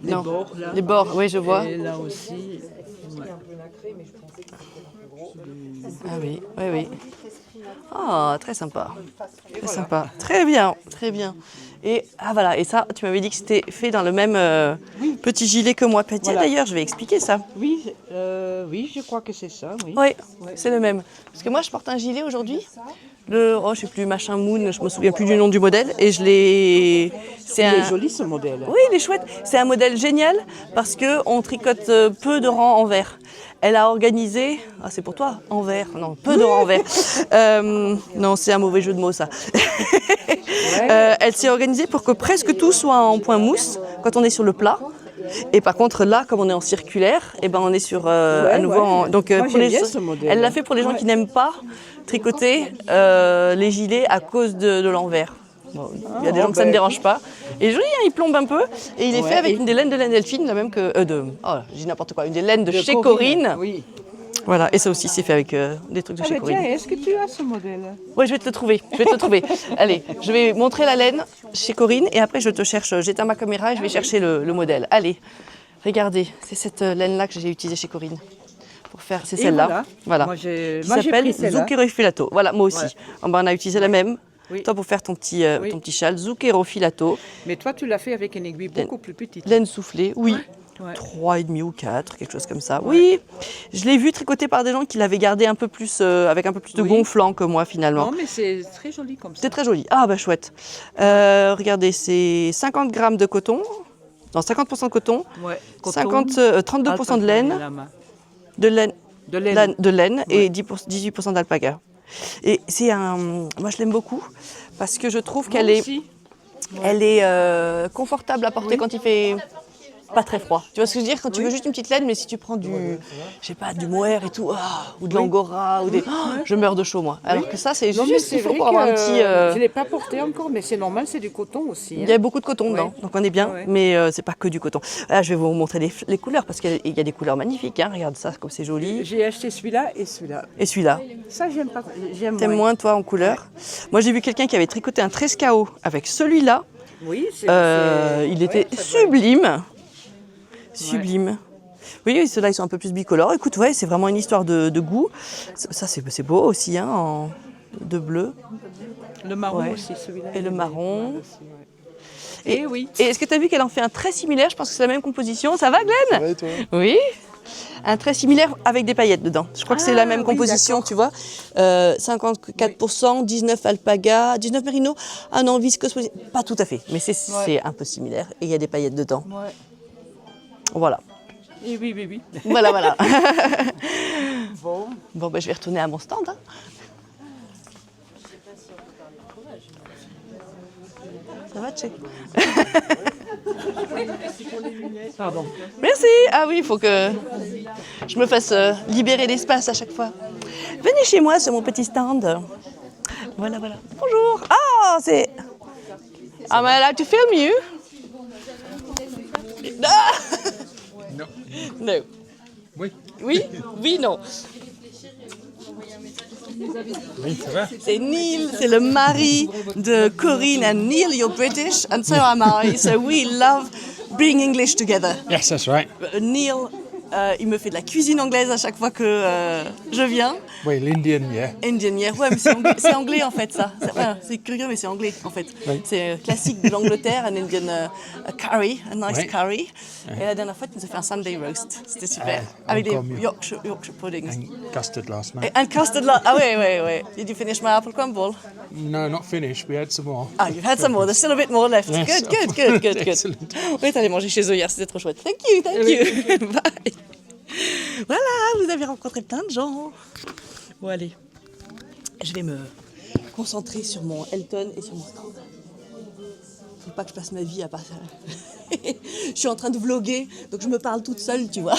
Les Non. bords, là. Les bords, oui, je vois. Et là aussi. Ouais. Ah oui. Ah, très sympa. Très sympa. Très bien. Et voilà, et ça, tu m'avais dit que c'était fait dans le même petit gilet que moi. Tiens, Voilà. d'ailleurs, je vais expliquer ça. Oui, je crois que c'est ça, oui. Oui, c'est le même. Parce que moi, je porte un gilet aujourd'hui. Je sais plus, machin Moon, je me souviens plus du nom du modèle. Et je l'ai. C'est Il un. est joli ce modèle. Oui, il est chouette. C'est un modèle génial parce qu'on tricote peu de rangs en vert. Elle a organisé. Ah, c'est pour toi? En vert. Non, peu de rangs en vert. Non, c'est un mauvais jeu de mots, ça. Elle s'est organisée pour que presque tout soit en point mousse quand on est sur le plat. Et par contre, là, comme on est en circulaire, eh ben, on est sur à nouveau en. Donc, Moi, pour j'aime les... bien ce modèle. Elle l'a fait pour les gens qui n'aiment pas tricoter les gilets à cause de l'envers. Bon, il y a des gens que ça ne dérange pas. Et joli, hein, il plombe un peu. Et il est fait avec une des laines de laine delphine, la même que. Oh, je dis n'importe quoi, une des laines de chez Corinne. Oui. Voilà, et ça aussi, c'est fait avec des trucs de Ah, chez mais Corinne. tiens, est-ce que tu as ce modèle? Ouais, je vais te le trouver. Allez, je vais montrer la laine chez Corinne et après je te cherche. J'éteins ma caméra et je vais chercher le modèle. Allez, regardez, c'est cette laine-là que j'ai utilisée chez Corinne. Pour faire, c'est Et celle-là. Voilà. Moi, j'ai Qui pris s'appelle celle-là. Zucchero Filato. Voilà, moi aussi. Ouais. On a utilisé la même. Oui. Toi pour faire ton petit châle, Zucchero Filato. Mais toi, tu l'as fait avec une aiguille beaucoup plus petite. Laine soufflée, oui. Ouais. 3,5 ou 4, quelque chose comme ça. Oui, je l'ai vu tricoté par des gens qui l'avaient gardé un peu plus, avec un peu plus de gonflant que moi finalement. Non, mais c'est très joli comme ça. C'est très joli. Ah bah chouette. Regardez, c'est 50 grammes de coton, non 50% de coton, Ouais. 32% de laine, de laine et 18% d'alpaga. Et c'est moi je l'aime beaucoup parce que je trouve qu'elle est, elle est confortable à porter quand il fait pas très froid. Tu vois ce que je veux dire? Quand tu veux juste une petite laine, mais si tu prends du mohair et tout, ou de l'angora, ou des... je meurs de chaud moi. Alors que ça, c'est Non, mais juste c'est il faut vrai pour avoir un que petit... je ne l'ai pas porté encore, mais c'est normal, c'est du coton aussi. Il y a beaucoup de coton dedans, donc on est bien, Ouais. mais c'est pas que du coton. Là, je vais vous montrer les couleurs, parce qu'il y a des couleurs magnifiques. Hein. Regarde ça, comme c'est joli. J'ai acheté celui-là et celui-là. Et celui-là. Ça, j'aime pas. J'aime T'aimes moins, toi, en couleur? Moi, j'ai vu quelqu'un qui avait tricoté un trescao avec celui-là. Oui, Il était sublime. Sublime. Oui, ceux-là, ils sont un peu plus bicolores. Écoute, ouais, c'est vraiment une histoire de goût. Ça, c'est beau aussi. Hein, de bleu. Le marron Ouais. aussi, celui-là. Et le marron. Aussi, ouais. Et oui. Et est-ce que tu as vu qu'elle en fait un très similaire? Je pense que c'est la même composition. Ça va, Glenn? Ouais, toi. Oui. Un très similaire avec des paillettes dedans. Je crois que c'est la même oui, composition, tu vois. 54%, 19 alpaga, 19 mérino. Ah non, viscose, pas tout à fait. Mais c'est un peu similaire. Et il y a des paillettes dedans. Ouais. Voilà. Et oui, oui, oui. Voilà, voilà. Bon. Bon, ben, je vais retourner à mon stand. Hein. Ça va, Tché? Pardon. Merci. Ah oui, il faut que je me fasse libérer l'espace à chaque fois. Venez chez moi sur mon petit stand. Voilà, voilà. Bonjour. Ah, c'est... Am I allowed to film you? Ah. Non. No. Oui. Oui? Oui, non. Oui, ça va? C'est Neil, c'est le mari de Corinne and Neil, you're British, and so am I. So we love being English together. Yes, that's right. Neil, il me fait de la cuisine anglaise à chaque fois que je viens. Oui, l'Indian, yeah. Indian, yeah. Ouais, mais c'est anglais en fait ça. C'est curieux, mais c'est anglais en fait. Oui. C'est classique de l'Angleterre, un Indian curry, a nice Oui. curry. Et la dernière fois, tu nous as fait un Sunday roast. C'était super. Avec des encore mieux. Yorkshire puddings. And custard last night. And custard. Ah ouais, ouais, ouais. Did you finish my apple crumble? No, not finished. We had some more. Ah, you've had some more. There's still a bit more left. Yes. Good. Excellent. Oui, t'allais manger chez eux hier, c'était trop chouette. Thank you. Bye. Voilà, vous avez rencontré plein de gens. Bon, allez. Je vais me concentrer sur mon Elton et sur mon stand. Faut pas que je passe ma vie à part ça. Je suis en train de vlogger, donc je me parle toute seule, tu vois.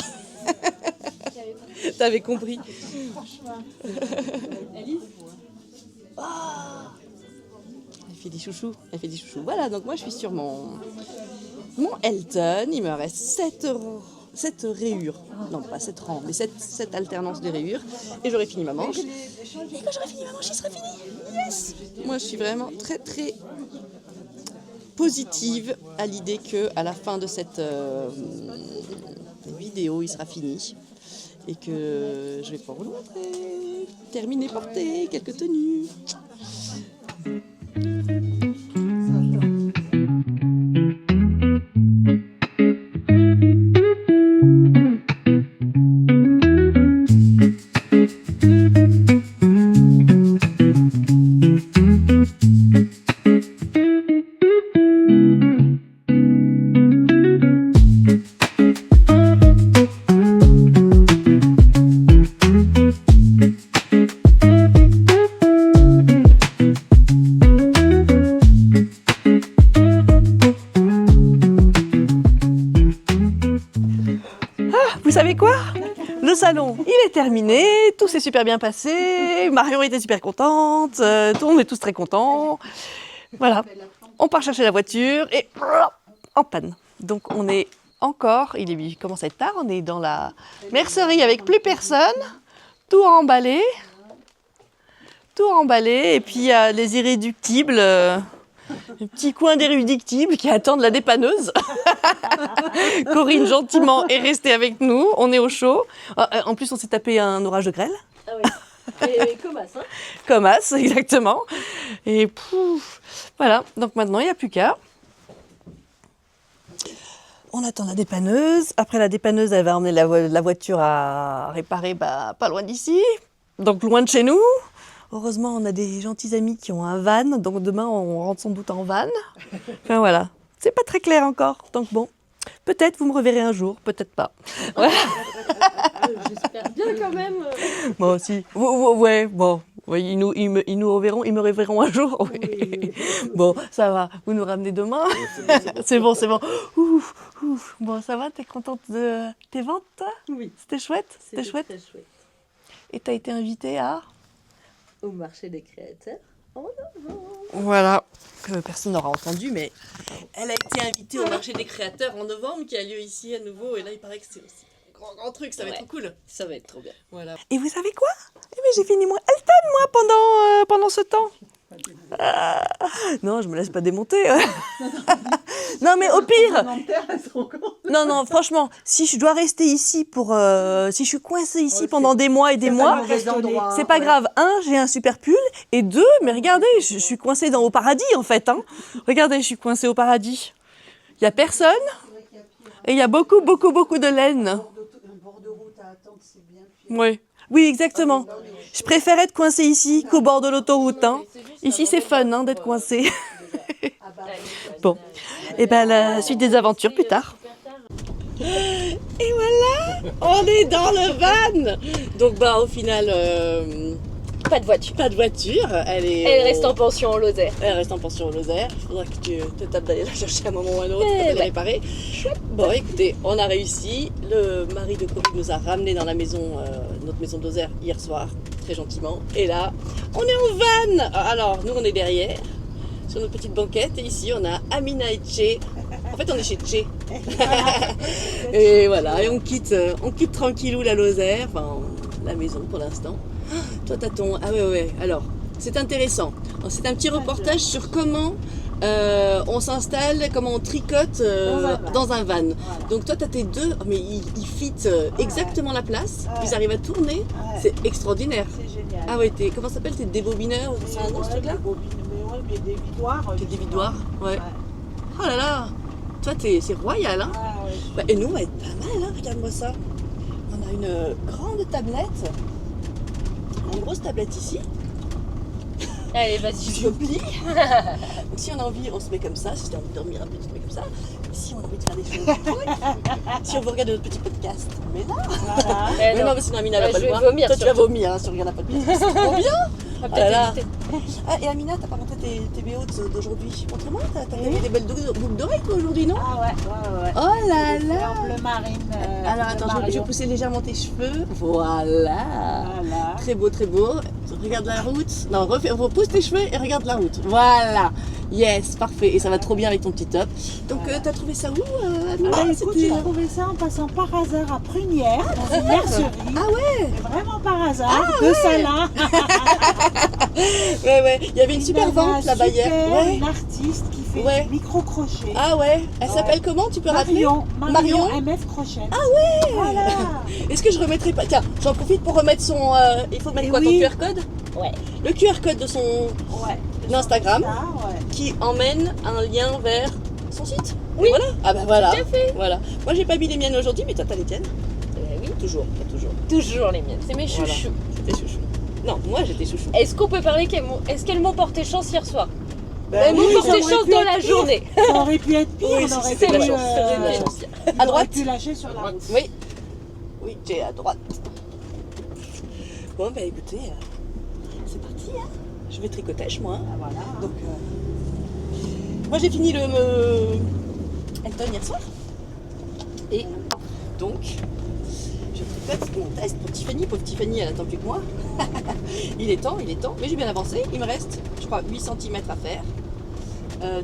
T'avais compris. Ah. Elle fait des chouchous. Voilà, donc moi je suis sur mon Elton. Il me reste 7 rayures. Non, pas 7 rangs, mais 7 alternances de rayures. Et j'aurai fini ma manche. Et quand j'aurai fini ma manche, il sera fini. Yes! Moi je suis vraiment très très positive à l'idée qu'à la fin de cette vidéo, il sera fini. Et que je vais pouvoir vous le montrer. Terminer, porter quelques tenues. Vous savez quoi? Le salon, il est terminé, tout s'est super bien passé, Marion était super contente, on est tous très contents. Voilà, on part chercher la voiture et en panne. Donc on est encore, il commence à être tard, on est dans la mercerie avec plus personne, tout emballé, et puis il y a les irréductibles, le petit coin d'irréductibles qui attendent la dépanneuse. Corinne, gentiment, est restée avec nous. On est au chaud. En plus, on s'est tapé un orage de grêle. Ah oui. Et Comas, hein? Comas, exactement. Et pouf, voilà. Donc maintenant, il n'y a plus qu'à. On attend la dépanneuse. Après, la dépanneuse, elle va emmener la voiture à réparer pas loin d'ici. Donc loin de chez nous. Heureusement, on a des gentils amis qui ont un van, donc demain on rentre sans doute en van. Enfin voilà, c'est pas très clair encore, donc bon, peut-être vous me reverrez un jour, peut-être pas. Ouais. J'espère bien quand même. Moi aussi. Ouais, bon, ouais, ils nous reverront, ils me reverront un jour. Ouais. Oui. Bon, ça va, vous nous ramenez demain. C'est bon. Ouf. Bon, ça va, t'es contente de tes ventes, toi? Oui. C'était chouette? C'était très chouette. Et t'as été invitée à? Au marché des créateurs. En novembre. Voilà, que personne n'aura entendu, mais elle a été invitée au marché des créateurs en novembre, qui a lieu ici à nouveau, et là il paraît que c'est aussi un grand truc, ça va être trop cool. Ça va être trop bien. Voilà. Et vous savez quoi? Eh bien, j'ai fini mon Elton, moi, pendant ce temps. Non, je me laisse pas démonter. Non, mais au pire. Non, non, franchement, si je dois rester ici si je suis coincée ici pendant des mois et des mois, c'est pas grave. Un, j'ai un super pull. Et deux, mais regardez, je suis coincée au paradis en fait. Hein. Regardez, je suis coincée au paradis. Il y a personne. Et il y a beaucoup, beaucoup, beaucoup de laine. Un bord de route à attendre, c'est bien. Oui. Oui, exactement. Je préfère être coincée ici qu'au bord de l'autoroute. Hein. Ici, c'est fun hein, d'être coincée. Bon, et ben la suite des aventures plus tard. Et voilà, on est dans le van. Donc bah au final, Pas de voiture. pas de voiture. Elle reste en pension en Lozère. Elle reste en pension au Lozère. Il faudra que tu te tapes d'aller la chercher à un moment ou à un autre Eh pour aller ouais. réparer. Bon, écoutez, on a réussi. Le mari de Corinne nous a ramenés dans la maison, notre maison de Lozère hier soir, très gentiment. Et là, on est en van. Alors, nous, on est derrière, sur notre petite banquette. Et ici, on a Amina et Tché. En fait, on est chez Tché. Et voilà, et on quitte tranquillou la Lozère, enfin, la maison pour l'instant. Toi, t'as ton... Ah ouais. Alors, c'est intéressant. C'est un petit reportage sur comment on s'installe, comment on tricote dans un van. Voilà. Donc toi, t'as tes deux... Mais ils fit exactement la place. Ouais. Ils arrivent à tourner. Ouais. C'est extraordinaire. C'est génial. Ah ouais, comment ça s'appelle? T'es débobineur? C'est un nom, ce truc-là? Mais des vidoirs. T'es dévidoir? Ouais. Oh là là. Toi, c'est royal, hein? Ah, ouais. Bah, et nous, on va être pas mal, hein? Regarde-moi ça. On a une grande tablette. Une grosse tablette ici. Allez, vas-y, Je plie. Donc si on a envie, on se met comme ça. Si on a envie de dormir un peu, on se met comme ça. Si on a envie de faire des choses, si on veut regarder notre petit podcast, mais là. Voilà. Mais non, mais sinon Amina va Ouais, pas je le vais voir. vomir, Toi, tu vas surtout. vomir hein, si on regarde un podcast. C'est trop bien. On va Ah là là. peut-être éviter. Ah, et Amina, t'as pas montré tes BO d'aujourd'hui. Montre-moi, t'as mis des belles boucles d'oreilles toi aujourd'hui, non? Ah ouais. Oh là C'est là. en bleu marine. Alors bleu attends, je vais Marion. pousser légèrement tes cheveux. Voilà. Voilà. Très beau, très beau. Regarde la route. Non, repousse tes cheveux et regarde la route. Voilà. Yes, parfait. Et ça va trop bien avec ton petit top. Donc, t'as trouvé ça où, Amina? Ah, écoute, j'ai trouvé ça en passant par hasard à Prunières, dans une mercerie. Ah ouais. Mais vraiment par hasard, de Salins. Ouais. Il y avait une super vente là-bas hier. Ouais. Une artiste qui fait Ouais. du micro-crochet. Ah ouais. Elle Ouais. s'appelle comment? Tu peux rappeler? Marion MF Crochet. Ah ouais. Voilà. Est-ce que je remettrai pas... Tiens, j'en profite pour remettre son... Il faut mettre Et quoi, oui. ton QR code? Ouais. Le QR code de son Ouais. Instagram Ça, ouais. qui emmène un lien vers son site. Oui. Et voilà. Ah bah voilà. Tout à fait. Voilà. Moi, j'ai pas mis les miennes aujourd'hui, mais toi, t'as les tiennes. Oui, Toujours, pas toujours. toujours les miennes. C'est mes Voilà. chouchous. C'était chouchou. Non, moi, j'étais chouchou. Est-ce qu'on peut parler est-ce qu'elles m'ont porté chance hier soir? Ben Elles m'ont oui, porté ça aurait chance pu dans être la pire. journée. Ça aurait pu être pire. Oui, on aurait c'était pu, de la chance. C'était de la chance. il À aurait droite. pu lâcher sur la route. Oui. Oui, j'ai à droite. Bon, bah écoutez, c'est parti. Hein. Je vais tricotage, moi. Ah, voilà. Donc, moi, j'ai fini le Elton hier soir. Et donc, je tricote mon test pour Tiffany. Pauvre Tiffany, elle attend plus que moi. il est temps. Mais j'ai bien avancé. Il me reste, je crois, 8 cm à faire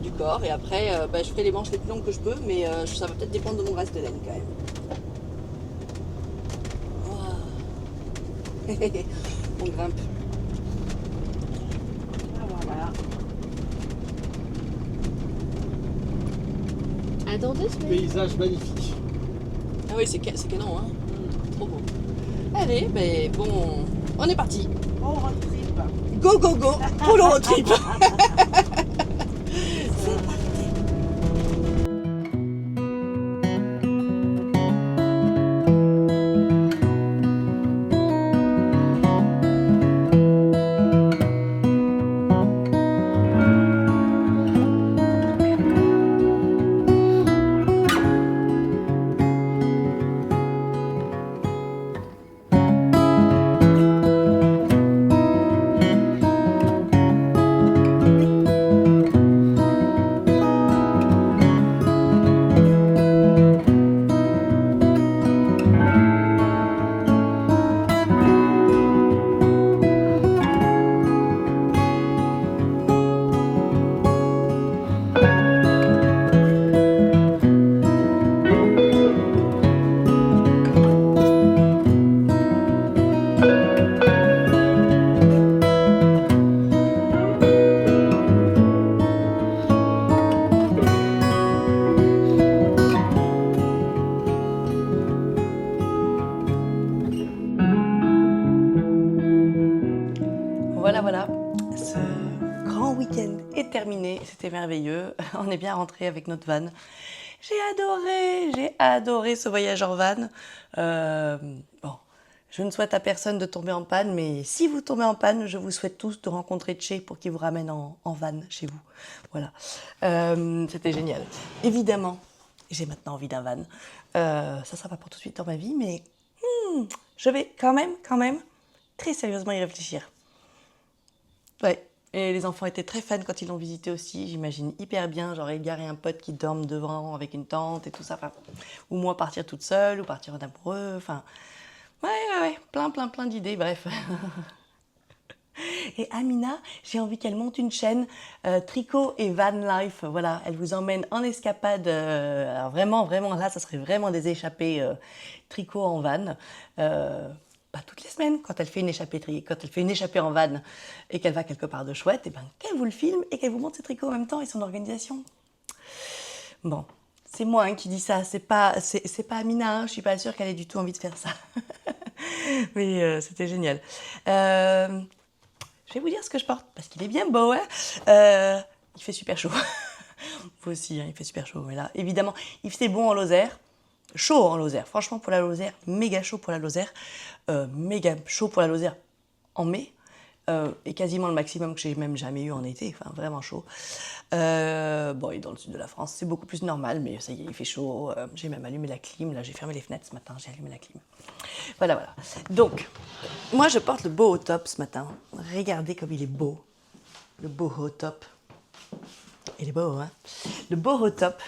du corps. Et après, bah, je ferai les manches les plus longues que je peux. Mais ça va peut-être dépendre de mon reste de laine quand même. On grimpe. Ah, voilà. Attendez, Paysage magnifique. Ah oui, c'est canon, hein. Trop beau. Allez, ben bon, on est parti. Bon road trip. Go, go, go pour le road trip. c'était merveilleux. On est bien rentré avec notre van. J'ai adoré ce voyage en van. Bon, je ne souhaite à personne de tomber en panne, mais si vous tombez en panne, je vous souhaite tous de rencontrer Tché pour qu'il vous ramène en van chez vous. Voilà, c'était génial. Évidemment, j'ai maintenant envie d'un van. Ça ne sera pas pour tout de suite dans ma vie, mais je vais quand même, très sérieusement y réfléchir. Ouais. Et les enfants étaient très fans quand ils l'ont visité aussi, j'imagine hyper bien, genre égarer un pote qui dorme devant avec une tente et tout ça, enfin, ou moi partir toute seule, ou partir en amoureux, enfin, ouais, plein d'idées, bref. Et Amina, j'ai envie qu'elle monte une chaîne tricot et van life, voilà, elle vous emmène en escapade, alors vraiment, là, ça serait vraiment des échappées tricot en van, pas toutes les semaines, quand elle fait une échappée en van et qu'elle va quelque part de chouette, et ben qu'elle vous le filme et qu'elle vous montre ses tricots en même temps et son organisation. Bon, c'est moi qui dis ça, c'est pas Amina, je suis pas sûre qu'elle ait du tout envie de faire ça. Mais c'était génial. Je vais vous dire ce que je porte, parce qu'il est bien beau, hein. Il fait super chaud. Vous aussi, hein, il fait super chaud. Mais là, évidemment, il fait bon en Lozère. Chaud en Lozère, franchement pour la Lozère, méga chaud pour la Lozère, méga chaud pour la Lozère en mai, et quasiment le maximum que j'ai même jamais eu en été, enfin vraiment chaud. Bon, et dans le sud de la France, c'est beaucoup plus normal, mais ça y est, il fait chaud, j'ai même allumé la clim, là j'ai fermé les fenêtres ce matin, j'ai allumé la clim. Voilà. Donc, moi je porte le boho top ce matin, regardez comme il est beau, le boho top. Il est beau, hein. Le boho top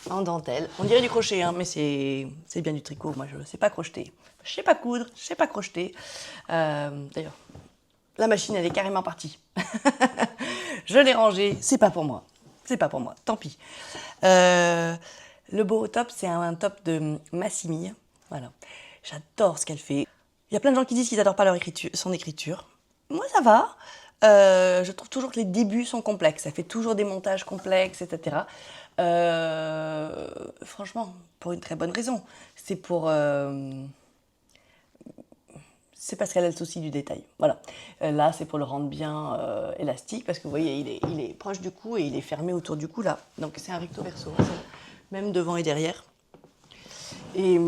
en dentelle. On dirait du crochet, hein, mais c'est bien du tricot. Moi, je ne sais pas crocheter. Je ne sais pas coudre, je ne sais pas crocheter. D'ailleurs, la machine, elle est carrément partie. Je l'ai rangée. C'est pas pour moi. Tant pis. Le boho top, c'est un top de Massimille. Voilà. J'adore ce qu'elle fait. Il y a plein de gens qui disent qu'ils n'adorent pas son écriture. Moi, ça va. Je trouve toujours que les débuts sont complexes. Elle fait toujours des montages complexes, etc. Franchement, pour une très bonne raison. C'est parce qu'elle a le souci du détail. Voilà. Là, c'est pour le rendre bien élastique, parce que vous voyez, il est proche du cou et il est fermé autour du cou, là. Donc, c'est un recto verso, même devant et derrière. Et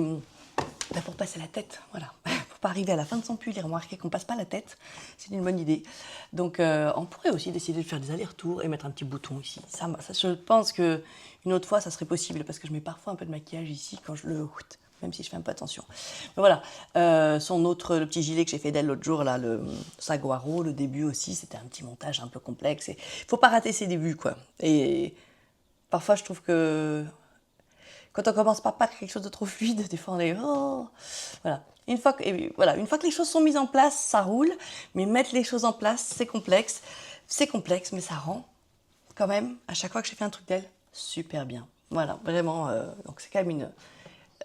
pour passer la tête, voilà. Pour pas arriver à la fin de son pull et remarquer qu'on passe pas la tête, c'est une bonne idée. Donc, on pourrait aussi décider de faire des allers-retours et mettre un petit bouton ici. Ça, je pense qu'une autre fois, ça serait possible, parce que je mets parfois un peu de maquillage ici quand je le... Même si je fais un peu attention. Mais voilà, le petit gilet que j'ai fait d'elle l'autre jour, là, le saguaro, le début aussi, c'était un petit montage un peu complexe. Il faut pas rater ses débuts, quoi. Et parfois, je trouve que quand on commence par quelque chose de trop fluide, des fois on est... Oh voilà. Une fois que les choses sont mises en place, ça roule. Mais mettre les choses en place, c'est complexe. C'est complexe, mais ça rend quand même, à chaque fois que j'ai fait un truc d'elle, super bien. Voilà, vraiment. Donc c'est quand même une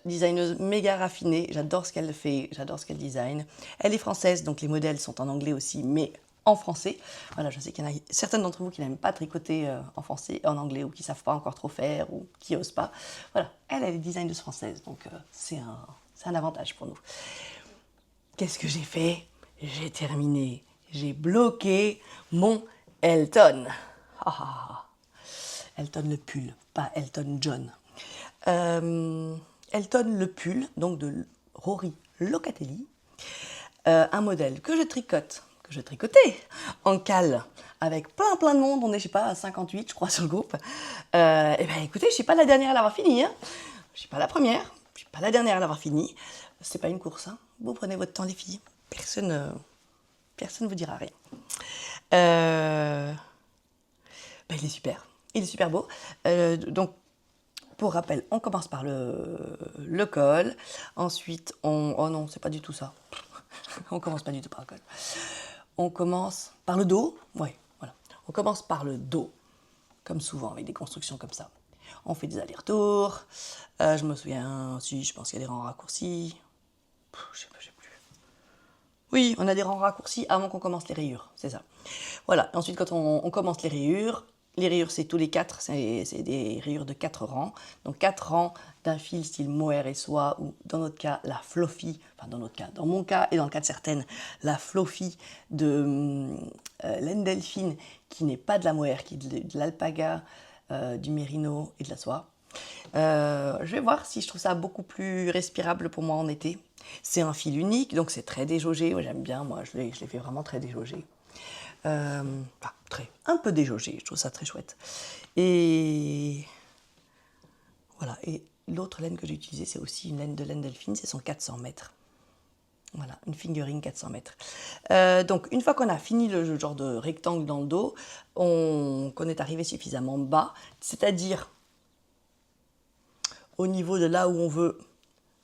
designeuse méga raffinée. J'adore ce qu'elle fait, j'adore ce qu'elle design. Elle est française, donc les modèles sont en anglais aussi, mais en français. Voilà, je sais qu'il y en a certaines d'entre vous qui n'aiment pas tricoter en français, en anglais, ou qui ne savent pas encore trop faire, ou qui n'osent pas. Voilà, elle est designeuse française, donc c'est un avantage pour nous. Qu'est-ce que j'ai fait? J'ai terminé. J'ai bloqué mon Elton. Elton le pull, pas Elton John. Elton le pull, donc de Rory Locatelli. Un modèle que je tricotais en cale avec plein de monde. On est, je sais pas, à 58, je crois, sur le groupe. Et ben écoutez, je suis pas la dernière à l'avoir fini. Hein. Je suis pas la première, je suis pas la dernière à l'avoir fini. C'est pas une course. Hein. Vous prenez votre temps, les filles. Personne vous dira rien. Ben, il est super. Il est super beau. Donc, pour rappel, on commence par le col. Ensuite, oh non, c'est pas du tout ça. On commence pas du tout par le col. On commence par le dos. Oui, voilà. On commence par le dos, comme souvent avec des constructions comme ça. On fait des allers-retours. Je me souviens, je pense qu'il y a des rangs raccourcis. Je sais plus. Oui, on a des rangs raccourcis avant qu'on commence les rayures, c'est ça. Voilà. Ensuite, quand on commence les rayures, les rayures, c'est tous les 4, c'est des rayures de 4 rangs. Donc 4 rangs d'un fil style mohair et soie, ou dans notre cas, la fluffy, enfin dans mon cas et dans le cas de certaines, la fluffy de laine delphine, qui n'est pas de la mohair, qui est de l'alpaga, du mérino et de la soie. Je vais voir si je trouve ça beaucoup plus respirable pour moi en été. C'est un fil unique, donc c'est très déjaugé. J'aime bien, moi, je l'ai fait vraiment très déjaugé. Un peu déjaugé, je trouve ça très chouette. Et voilà, et l'autre laine que j'ai utilisée, c'est aussi une laine de laine delphine, c'est son 400 mètres. Voilà, une fingering 400 mètres. Donc, une fois qu'on a fini le genre de rectangle dans le dos, qu'on est arrivé suffisamment bas, c'est-à-dire au niveau de là où on veut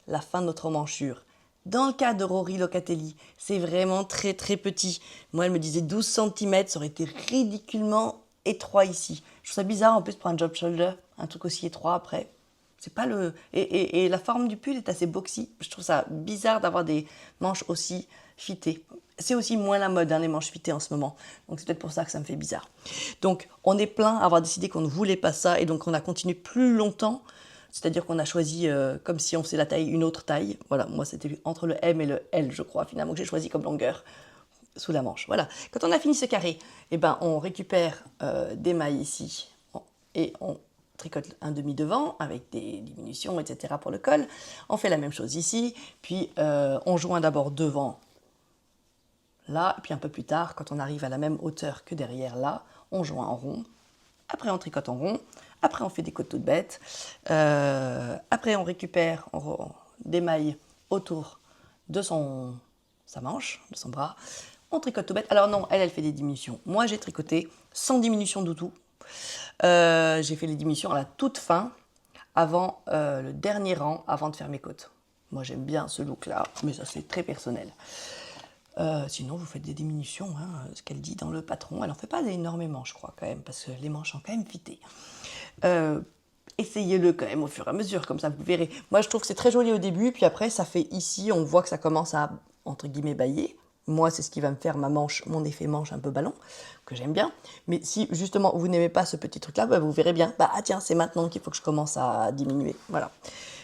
la fin de notre emmanchure. Dans le cas de Rory Locatelli, c'est vraiment très très petit. Moi, elle me disait 12 cm, ça aurait été ridiculement étroit ici. Je trouve ça bizarre en plus pour un job shoulder, un truc aussi étroit après. C'est pas le... Et la forme du pull est assez boxy. Je trouve ça bizarre d'avoir des manches aussi fitées. C'est aussi moins la mode, hein, les manches fitées en ce moment. Donc c'est peut-être pour ça que ça me fait bizarre. Donc on est plein à avoir décidé qu'on ne voulait pas ça et donc on a continué plus longtemps. C'est-à-dire qu'on a choisi, comme si on faisait la taille, une autre taille. Voilà, moi c'était entre le M et le L, je crois, finalement, que j'ai choisi comme longueur sous la manche. Voilà. Quand on a fini ce carré, eh ben, on récupère des mailles ici et on tricote un demi devant avec des diminutions, etc. pour le col. On fait la même chose ici, puis on joint d'abord devant là, puis un peu plus tard, quand on arrive à la même hauteur que derrière là, on joint en rond. Après, on tricote en rond. Après, on fait des côtes toutes bêtes. Après, on récupère des mailles autour de sa manche, de son bras. On tricote tout bête. Alors non, elle fait des diminutions. Moi, j'ai tricoté sans diminution du tout. J'ai fait les diminutions à la toute fin, avant le dernier rang, avant de faire mes côtes. Moi, j'aime bien ce look-là, mais ça, c'est très personnel. Sinon, vous faites des diminutions, hein, ce qu'elle dit dans le patron. Elle n'en fait pas énormément, je crois, quand même, parce que les manches sont quand même fitées. Essayez-le quand même au fur et à mesure, comme ça vous verrez. Moi, je trouve que c'est très joli au début, puis après, ça fait ici, on voit que ça commence à, entre guillemets, bailler. Moi, c'est ce qui va me faire ma manche, mon effet manche un peu ballon, que j'aime bien. Mais si, justement, vous n'aimez pas ce petit truc-là, bah, vous verrez bien, ah tiens, c'est maintenant qu'il faut que je commence à diminuer. Voilà.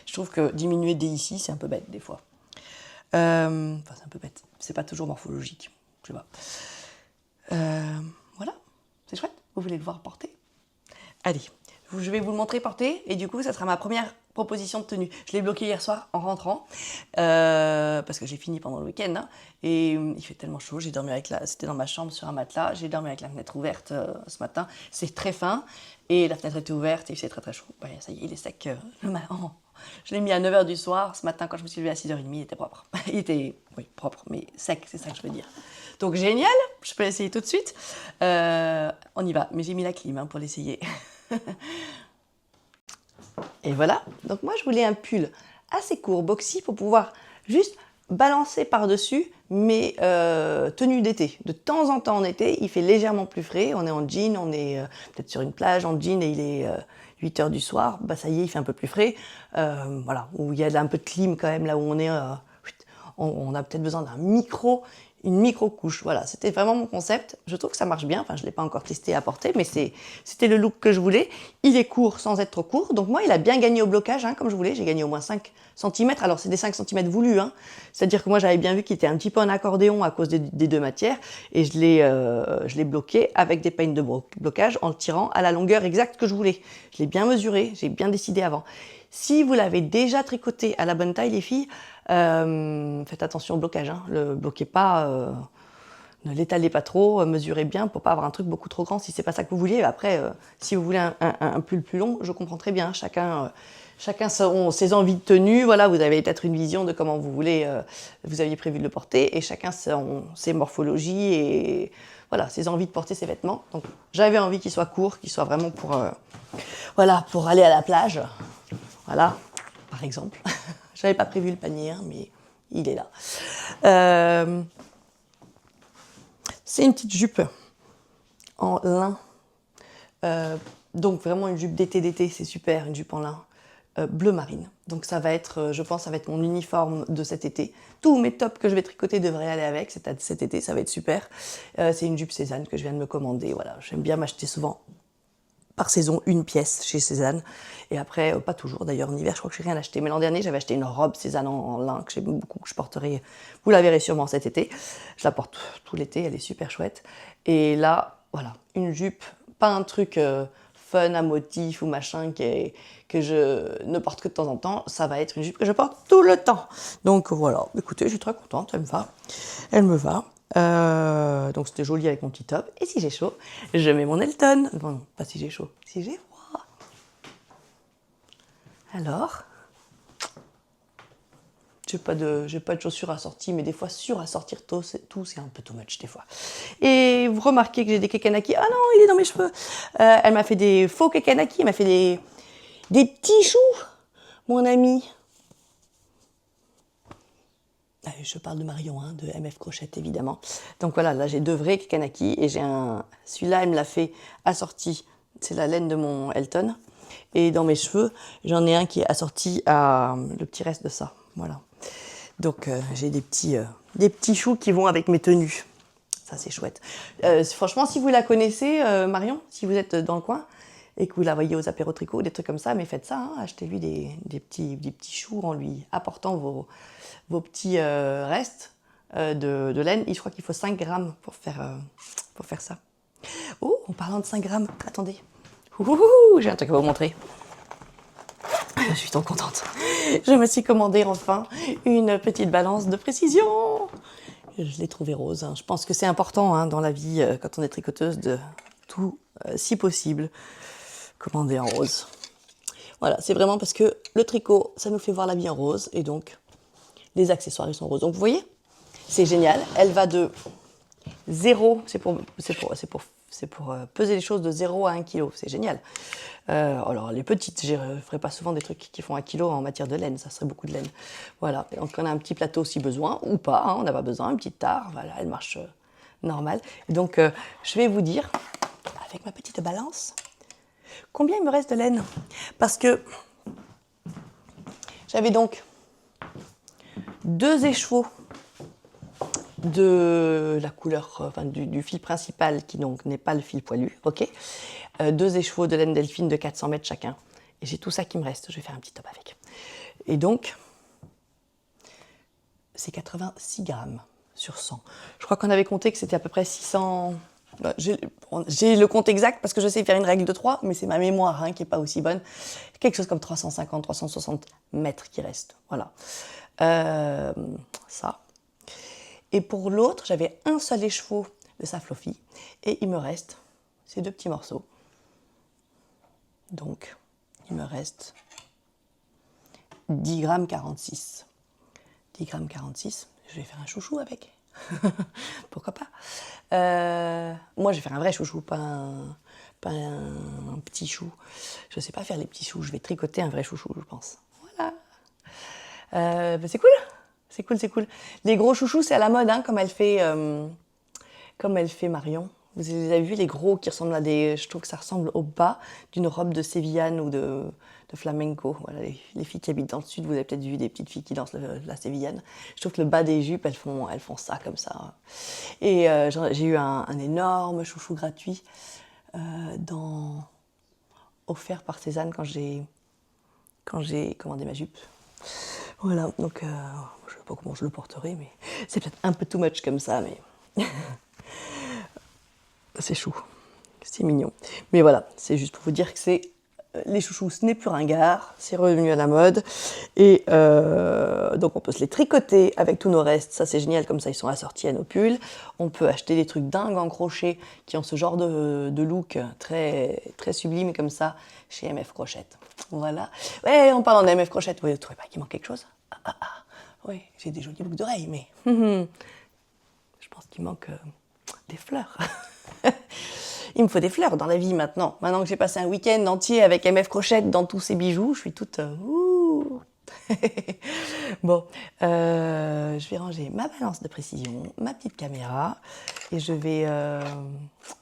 Je trouve que diminuer dès ici, c'est un peu bête, des fois. Enfin, c'est un peu bête. C'est pas toujours morphologique. Je sais pas. Voilà. C'est chouette. Vous voulez le voir porter? Allez. Je vais vous le montrer porter et du coup, ça sera ma première proposition de tenue. Je l'ai bloqué hier soir en rentrant parce que j'ai fini pendant le week-end hein, et il fait tellement chaud. J'ai dormi c'était dans ma chambre sur un matelas. J'ai dormi avec la fenêtre ouverte ce matin. C'est très fin et la fenêtre était ouverte et il fait très très chaud. Ouais, ça y est, il est sec. Je l'ai mis à 9h du soir. Ce matin, quand je me suis levée à 6h30, il était propre. Il était, oui, propre, mais sec, c'est ça que je veux dire. Donc génial, je peux l'essayer tout de suite. On y va, mais j'ai mis la clim hein, pour l'essayer. Et voilà, donc moi je voulais un pull assez court, boxy, pour pouvoir juste balancer par-dessus mes tenues d'été. De temps en temps en été, il fait légèrement plus frais, on est en jean, on est peut-être sur une plage en jean et il est 8h du soir, bah ça y est, il fait un peu plus frais. Voilà, où il y a un peu de clim quand même, là où on est, on a peut-être besoin une micro-couche. Voilà, c'était vraiment mon concept. Je trouve que ça marche bien. Enfin, je ne l'ai pas encore testé à porter, mais c'était le look que je voulais. Il est court sans être trop court. Donc moi, il a bien gagné au blocage, hein, comme je voulais. J'ai gagné au moins 5 cm. Alors, c'est des 5 cm voulus. Hein. C'est-à-dire que moi, j'avais bien vu qu'il était un petit peu en accordéon à cause des deux matières. Et je l'ai bloqué avec des peignes de blocage en le tirant à la longueur exacte que je voulais. Je l'ai bien mesuré. J'ai bien décidé avant. Si vous l'avez déjà tricoté à la bonne taille, les filles, faites attention au blocage. Hein. Le bloquez pas, ne l'étalez pas trop, mesurez bien pour pas avoir un truc beaucoup trop grand si c'est pas ça que vous vouliez. Après, si vous voulez un pull plus long, je comprends très bien. Chacun ses envies de tenue. Voilà, vous avez peut-être une vision de comment vous voulez, vous aviez prévu de le porter, et chacun ses morphologies et voilà, ses envies de porter ses vêtements. Donc, j'avais envie qu'il soit court, qu'il soit vraiment pour aller à la plage. Voilà, par exemple. J'avais pas prévu le panier, hein, mais il est là. C'est une petite jupe en lin. Donc vraiment une jupe d'été, c'est super, une jupe en lin bleu marine. Donc ça va être, je pense, ça va être mon uniforme de cet été. Tous mes tops que je vais tricoter devraient aller avec cet été, ça va être super. C'est une jupe Cézanne que je viens de me commander. Voilà, j'aime bien m'acheter souvent par saison une pièce chez Cézanne. Et après, pas toujours d'ailleurs, en hiver, je crois que je n'ai rien acheté. Mais l'an dernier, j'avais acheté une robe Cézanne en lin que j'aime beaucoup, que je porterai, vous la verrez sûrement cet été. Je la porte tout l'été, elle est super chouette. Et là, voilà, une jupe, pas un truc fun à motif ou machin que je ne porte que de temps en temps. Ça va être une jupe que je porte tout le temps. Donc voilà, écoutez, je suis très contente, elle me va. Elle me va. Donc c'était joli avec mon petit top. Et si j'ai chaud, je mets mon Elton. Non, pas si j'ai chaud, si j'ai froid. Alors, j'ai pas de chaussures assorties, mais des fois surassortir tout, c'est un peu too much des fois. Et vous remarquez que j'ai des kekanaki. Ah non, il est dans mes cheveux. Elle m'a fait des faux kekanaki, elle m'a fait des petits choux, mon ami. Je parle de Marion, hein, de MF Crochette évidemment. Donc voilà, là j'ai 2 vrais kekanaki et j'ai celui-là elle me l'a fait assorti, c'est la laine de mon Elton. Et dans mes cheveux, j'en ai un qui est assorti à le petit reste de ça, voilà. Donc j'ai des petits choux qui vont avec mes tenues. Ça c'est chouette. Franchement, si vous la connaissez, Marion, si vous êtes dans le coin et que vous la voyez aux apéros tricot, des trucs comme ça, mais faites ça, hein, achetez-lui des petits choux en lui apportant vos petits restes de laine. Je crois qu'il faut 5 grammes pour faire ça. Oh, en parlant de 5 grammes, attendez. J'ai un truc à vous montrer. Je suis trop contente. Je me suis commandé enfin une petite balance de précision. Je l'ai trouvée rose. Hein. Je pense que c'est important hein, dans la vie, quand on est tricoteuse, de tout, si possible, commander en rose. Voilà, c'est vraiment parce que le tricot, ça nous fait voir la vie en rose. Et donc, les accessoires, ils sont roses. Donc, vous voyez, c'est génial. Elle va de 0, c'est pour peser les choses de 0 à 1 kg. C'est génial. Alors, les petites, je ne ferai pas souvent des trucs qui font 1 kg en matière de laine. Ça serait beaucoup de laine. Voilà. Donc, on a un petit plateau si besoin, ou pas. Hein, on n'a pas besoin. Une petite tare. Voilà, elle marche normal. Et donc, je vais vous dire, avec ma petite balance, combien il me reste de laine. Parce que j'avais donc 2 écheveaux de la couleur, enfin du fil principal qui donc n'est pas le fil poilu, ok. 2 écheveaux de laine delphine de 400 mètres chacun. Et j'ai tout ça qui me reste, je vais faire un petit top avec. Et donc, c'est 86 grammes sur 100. Je crois qu'on avait compté que c'était à peu près 600... J'ai le compte exact parce que je sais faire une règle de 3, mais c'est ma mémoire hein, qui n'est pas aussi bonne. Quelque chose comme 350, 360 mètres qui restent. Voilà. Ça. Et pour l'autre, j'avais un seul écheveau de Saflofi et il me reste ces 2 petits morceaux. Donc, il me reste 10 grammes 46. 10 grammes 46, je vais faire un chouchou avec. Pourquoi pas. Moi, je vais faire un vrai chouchou, pas un petit chou. Je ne sais pas faire les petits choux, je vais tricoter un vrai chouchou, je pense. Voilà. C'est cool. C'est cool, c'est cool. Les gros chouchous, c'est à la mode, hein, comme elle fait Marion. Vous avez vu les gros qui ressemblent à des... Je trouve que ça ressemble au bas d'une robe de sévillane ou de flamenco. Voilà, les filles qui habitent dans le sud, vous avez peut-être vu des petites filles qui dansent la sévillane. Je trouve que le bas des jupes, elles font ça comme ça. Et j'ai eu un énorme chouchou gratuit offert par Cézanne quand j'ai commandé ma jupe. Voilà, donc je ne sais pas comment je le porterai, mais c'est peut-être un peu too much comme ça, mais c'est chou, c'est mignon. Mais voilà, c'est juste pour vous dire que les chouchous, ce n'est plus ringard, c'est revenu à la mode. Et donc on peut se les tricoter avec tous nos restes, ça c'est génial, comme ça ils sont assortis à nos pulls. On peut acheter des trucs dingues en crochet qui ont ce genre de look très, très sublime comme ça chez MF Crochette. Voilà. Ouais, en parlant de MF Crochette, vous ne trouvez pas qu'il manque quelque chose? Oui, j'ai des jolies boucles d'oreilles, mais je pense qu'il manque des fleurs. Il me faut des fleurs dans la vie maintenant. Maintenant que j'ai passé un week-end entier avec MF Crochette dans tous ses bijoux, je suis toute... Bon, je vais ranger ma balance de précision, ma petite caméra, et je vais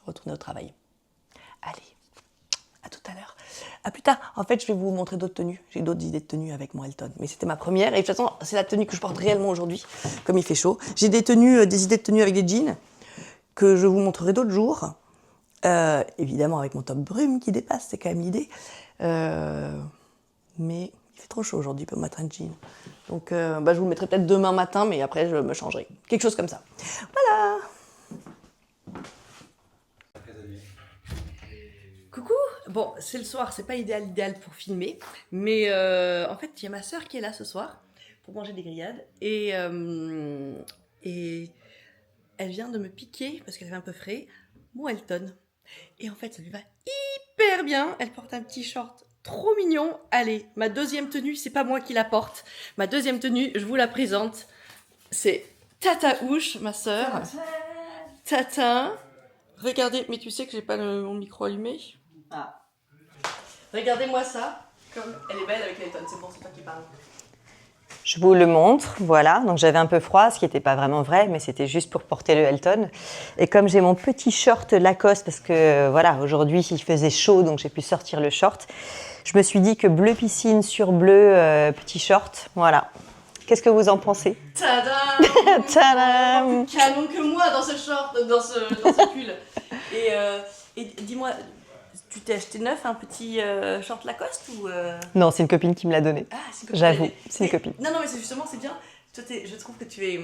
retourner au travail. Allez, à tout à l'heure. À plus tard. En fait, je vais vous montrer d'autres tenues. J'ai d'autres idées de tenues avec mon Elton. Mais c'était ma première. Et de toute façon, c'est la tenue que je porte réellement aujourd'hui, comme il fait chaud. J'ai des idées de tenues avec des jeans que je vous montrerai d'autres jours. Évidemment avec mon top brume qui dépasse, c'est quand même l'idée. Mais il fait trop chaud aujourd'hui pour mettre un jean. Donc je vous le mettrai peut-être demain matin, mais après je me changerai. Quelque chose comme ça. Voilà. Coucou. Bon, c'est le soir, c'est pas idéal pour filmer, mais en fait il y a ma sœur qui est là ce soir pour manger des grillades et elle vient de me piquer parce qu'elle avait un peu frais mon Elton. Et en fait ça lui va hyper bien. Elle porte un petit short trop mignon. Allez, ma deuxième tenue, c'est pas moi qui la porte. Ma deuxième tenue, je vous la présente. C'est Tata Ouche, ma sœur. Tata. Regardez, mais tu sais que j'ai pas mon micro allumé. Ah. Regardez-moi ça. Comme elle est belle avec Elton. C'est bon, c'est toi qui parles. Je vous le montre, voilà. Donc j'avais un peu froid, ce qui n'était pas vraiment vrai, mais c'était juste pour porter le Elton. Et comme j'ai mon petit short Lacoste, parce que voilà, aujourd'hui il faisait chaud, donc j'ai pu sortir le short. Je me suis dit que bleu piscine sur bleu, petit short, voilà. Qu'est-ce que vous en pensez? Tadam. Tadam. Canon que moi dans ce short, dans ce pull. Et dis-moi, tu t'es acheté neuf un petit short Lacoste ou Non, c'est une copine qui me l'a donné. Ah, c'est une copine. J'avoue, c'est une copine. Non, mais c'est justement, c'est bien. Toi, je trouve que tu es...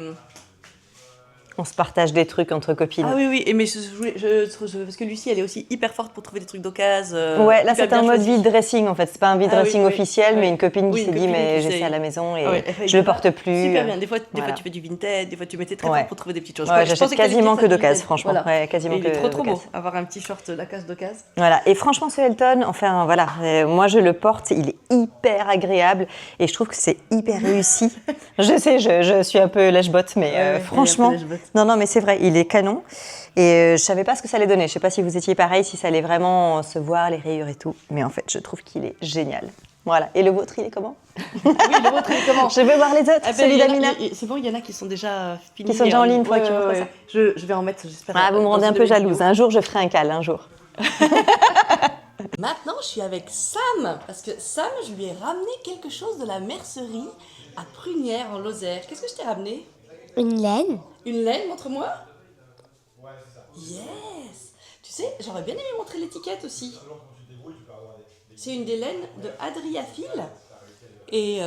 On se partage des trucs entre copines. Ah oui, mais parce que Lucie, elle est aussi hyper forte pour trouver des trucs d'occasion. Ouais, là c'est un mode vide dressing en fait. C'est pas un vide dressing officiel, mais une copine qui s'est dit mais j'ai ça à la maison et je le porte plus. Super bien. Des fois tu fais du vintage, des fois tu mettais très fort pour trouver des petites choses. Ouais, j'achète quasiment que d'occasion, franchement. Voilà. Ouais, quasiment il est que trop beau, avoir un petit short Lacoste d'occasion. Voilà, et franchement ce Elton, enfin voilà, moi je le porte, il est hyper agréable et je trouve que c'est hyper réussi. Je sais, je suis un peu lèche-botte, mais franchement, non mais c'est vrai. Il est canon et je savais pas ce que ça allait donner. Je sais pas si vous étiez pareil, si ça allait vraiment se voir les rayures et tout. Mais en fait, je trouve qu'il est génial. Voilà. Et le vôtre, il est comment? Oui, le vôtre, il est comment? Je veux voir les autres. Celui d'Amina. C'est bon, il y en a qui sont déjà finis. Qui sont déjà en ligne. Faudrait que tu montres ça. Je vais en mettre, j'espère. Ah, vous me rendez un peu jalouse. Un jour, je ferai un cal. Un jour. Maintenant, je suis avec Sam parce que Sam, je lui ai ramené quelque chose de la mercerie à Prunières en Lozère. Qu'est-ce que je t'ai ramené? Une laine. Une laine, montre-moi. Yes. Tu sais, j'aurais bien aimé montrer l'étiquette aussi. C'est une des laines de Adriaphile. Et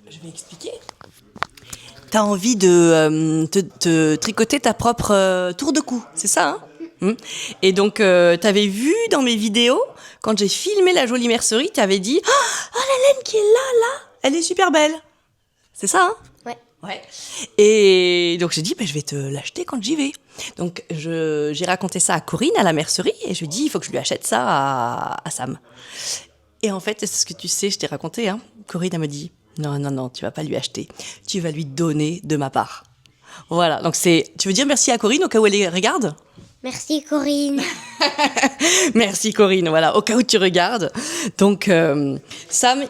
je vais expliquer. T'as envie de te tricoter ta propre tour de cou, c'est ça, hein? Et donc, t'avais vu dans mes vidéos, quand j'ai filmé la jolie mercerie, t'avais dit « Oh, la laine qui est là, elle est super belle !» C'est ça, hein? Ouais. Et donc j'ai dit, je vais te l'acheter quand j'y vais. Donc j'ai raconté ça à Corinne, à la mercerie, et je lui ai dit, il faut que je lui achète ça à Sam. Et en fait, c'est ce que tu sais, je t'ai raconté, hein. Corinne, elle me dit, non, tu vas pas lui acheter. Tu vas lui donner de ma part. Voilà, donc tu veux dire merci à Corinne au cas où elle regarde? Merci Corinne. Merci Corinne, voilà, au cas où tu regardes. Donc Sam,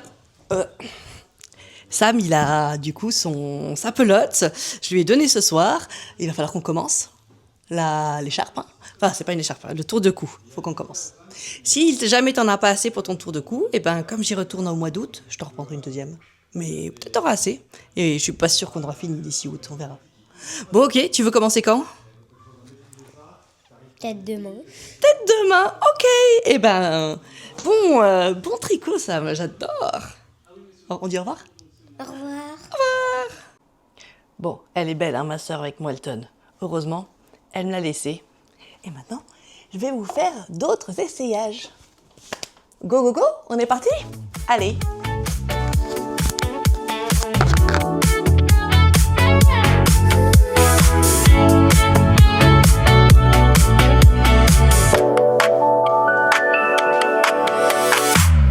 il a du coup sa pelote. Je lui ai donné ce soir. Il va falloir qu'on commence l'écharpe. Hein. Enfin, c'est pas une écharpe, le tour de cou. Il faut qu'on commence. Si jamais t'en as pas assez pour ton tour de cou, comme j'y retourne au mois d'août, je t'en reprendrai une deuxième. Mais peut-être t'auras assez. Et je suis pas sûre qu'on aura fini d'ici août, on verra. Bon, ok, tu veux commencer quand? Peut-être demain. Peut-être demain, ok. Bon tricot, Sam, j'adore. On dit au revoir? Au revoir. Bon, elle est belle, hein, ma sœur, avec Elton. Heureusement, elle me l'a laissée. Et maintenant, je vais vous faire d'autres essayages. Go, on est parti? Allez.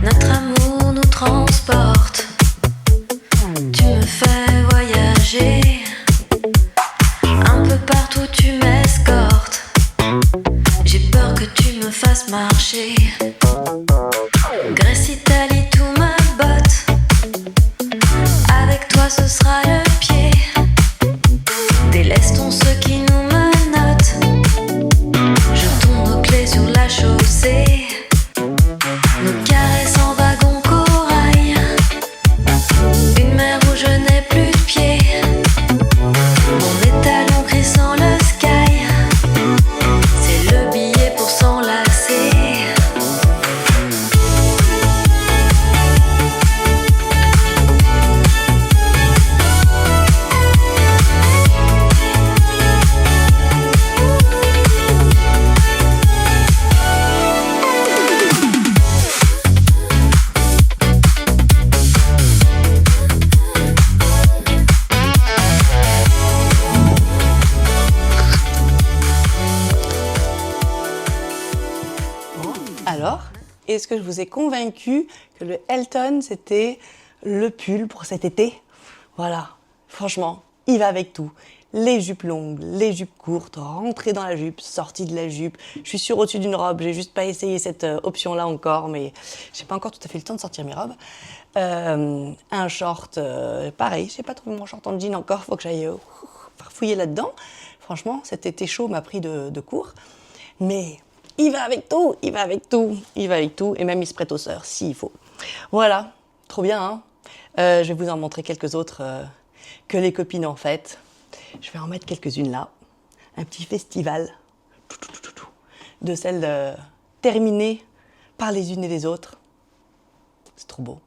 Notre amour nous transporte. Tu me fais voyager. Un peu partout tu m'escortes. J'ai peur que tu me fasses marcher. Grèce, Italie, tout me botte. Avec toi ce sera le pied. Délaisse ton ce qui nous menotte. Jetons nos clés sur la chaussée. Nos caresses en wagon corail. Une mer où je n'ai plus de pied. Mon étalon gris sans le sky. C'est le billet pour est-ce que je vous ai convaincu que le Elton, c'était le pull pour cet été? Voilà, franchement, il va avec tout. Les jupes longues, les jupes courtes, rentrer dans la jupe, sortie de la jupe. Je suis sûre au-dessus d'une robe, j'ai juste pas essayé cette option-là encore, mais j'ai pas encore tout à fait le temps de sortir mes robes. Un short, pareil, j'ai pas trouvé mon short en jean encore, faut que j'aille farfouiller là-dedans. Franchement, cet été chaud m'a pris de court, mais il va avec tout, il va avec tout, il va avec tout, et même il se prête aux sœurs, s'il faut. Voilà, trop bien, hein. Je vais vous en montrer quelques autres que les copines ont faites. Je vais en mettre quelques-unes là. Un petit festival de celles terminées par les unes et les autres. C'est trop beau.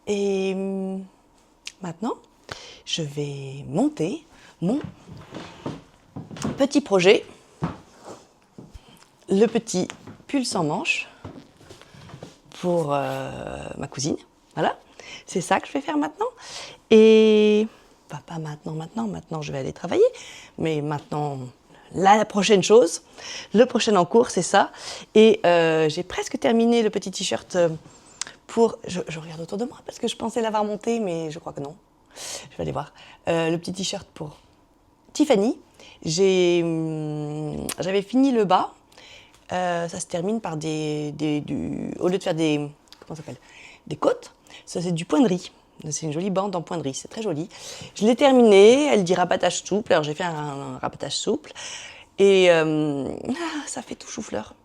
Et maintenant, je vais monter mon petit projet. Le petit pull sans manches pour ma cousine. Voilà, c'est ça que je vais faire maintenant. Et enfin, pas maintenant je vais aller travailler, mais maintenant, la prochaine chose, le prochain en cours, c'est ça. Et j'ai presque terminé le petit t-shirt pour... Je regarde autour de moi parce que je pensais l'avoir monté, mais je crois que non. Je vais aller voir. Le petit t-shirt pour Tiffany. J'avais fini le bas. Ça se termine par au lieu de faire des... Comment ça s'appelle? Des côtes. Ça, c'est du point de riz. C'est une jolie bande en point de riz, c'est très joli. Je l'ai terminée, elle dit rabattage souple, alors j'ai fait un rabattage souple. Et ça fait tout chou-fleur.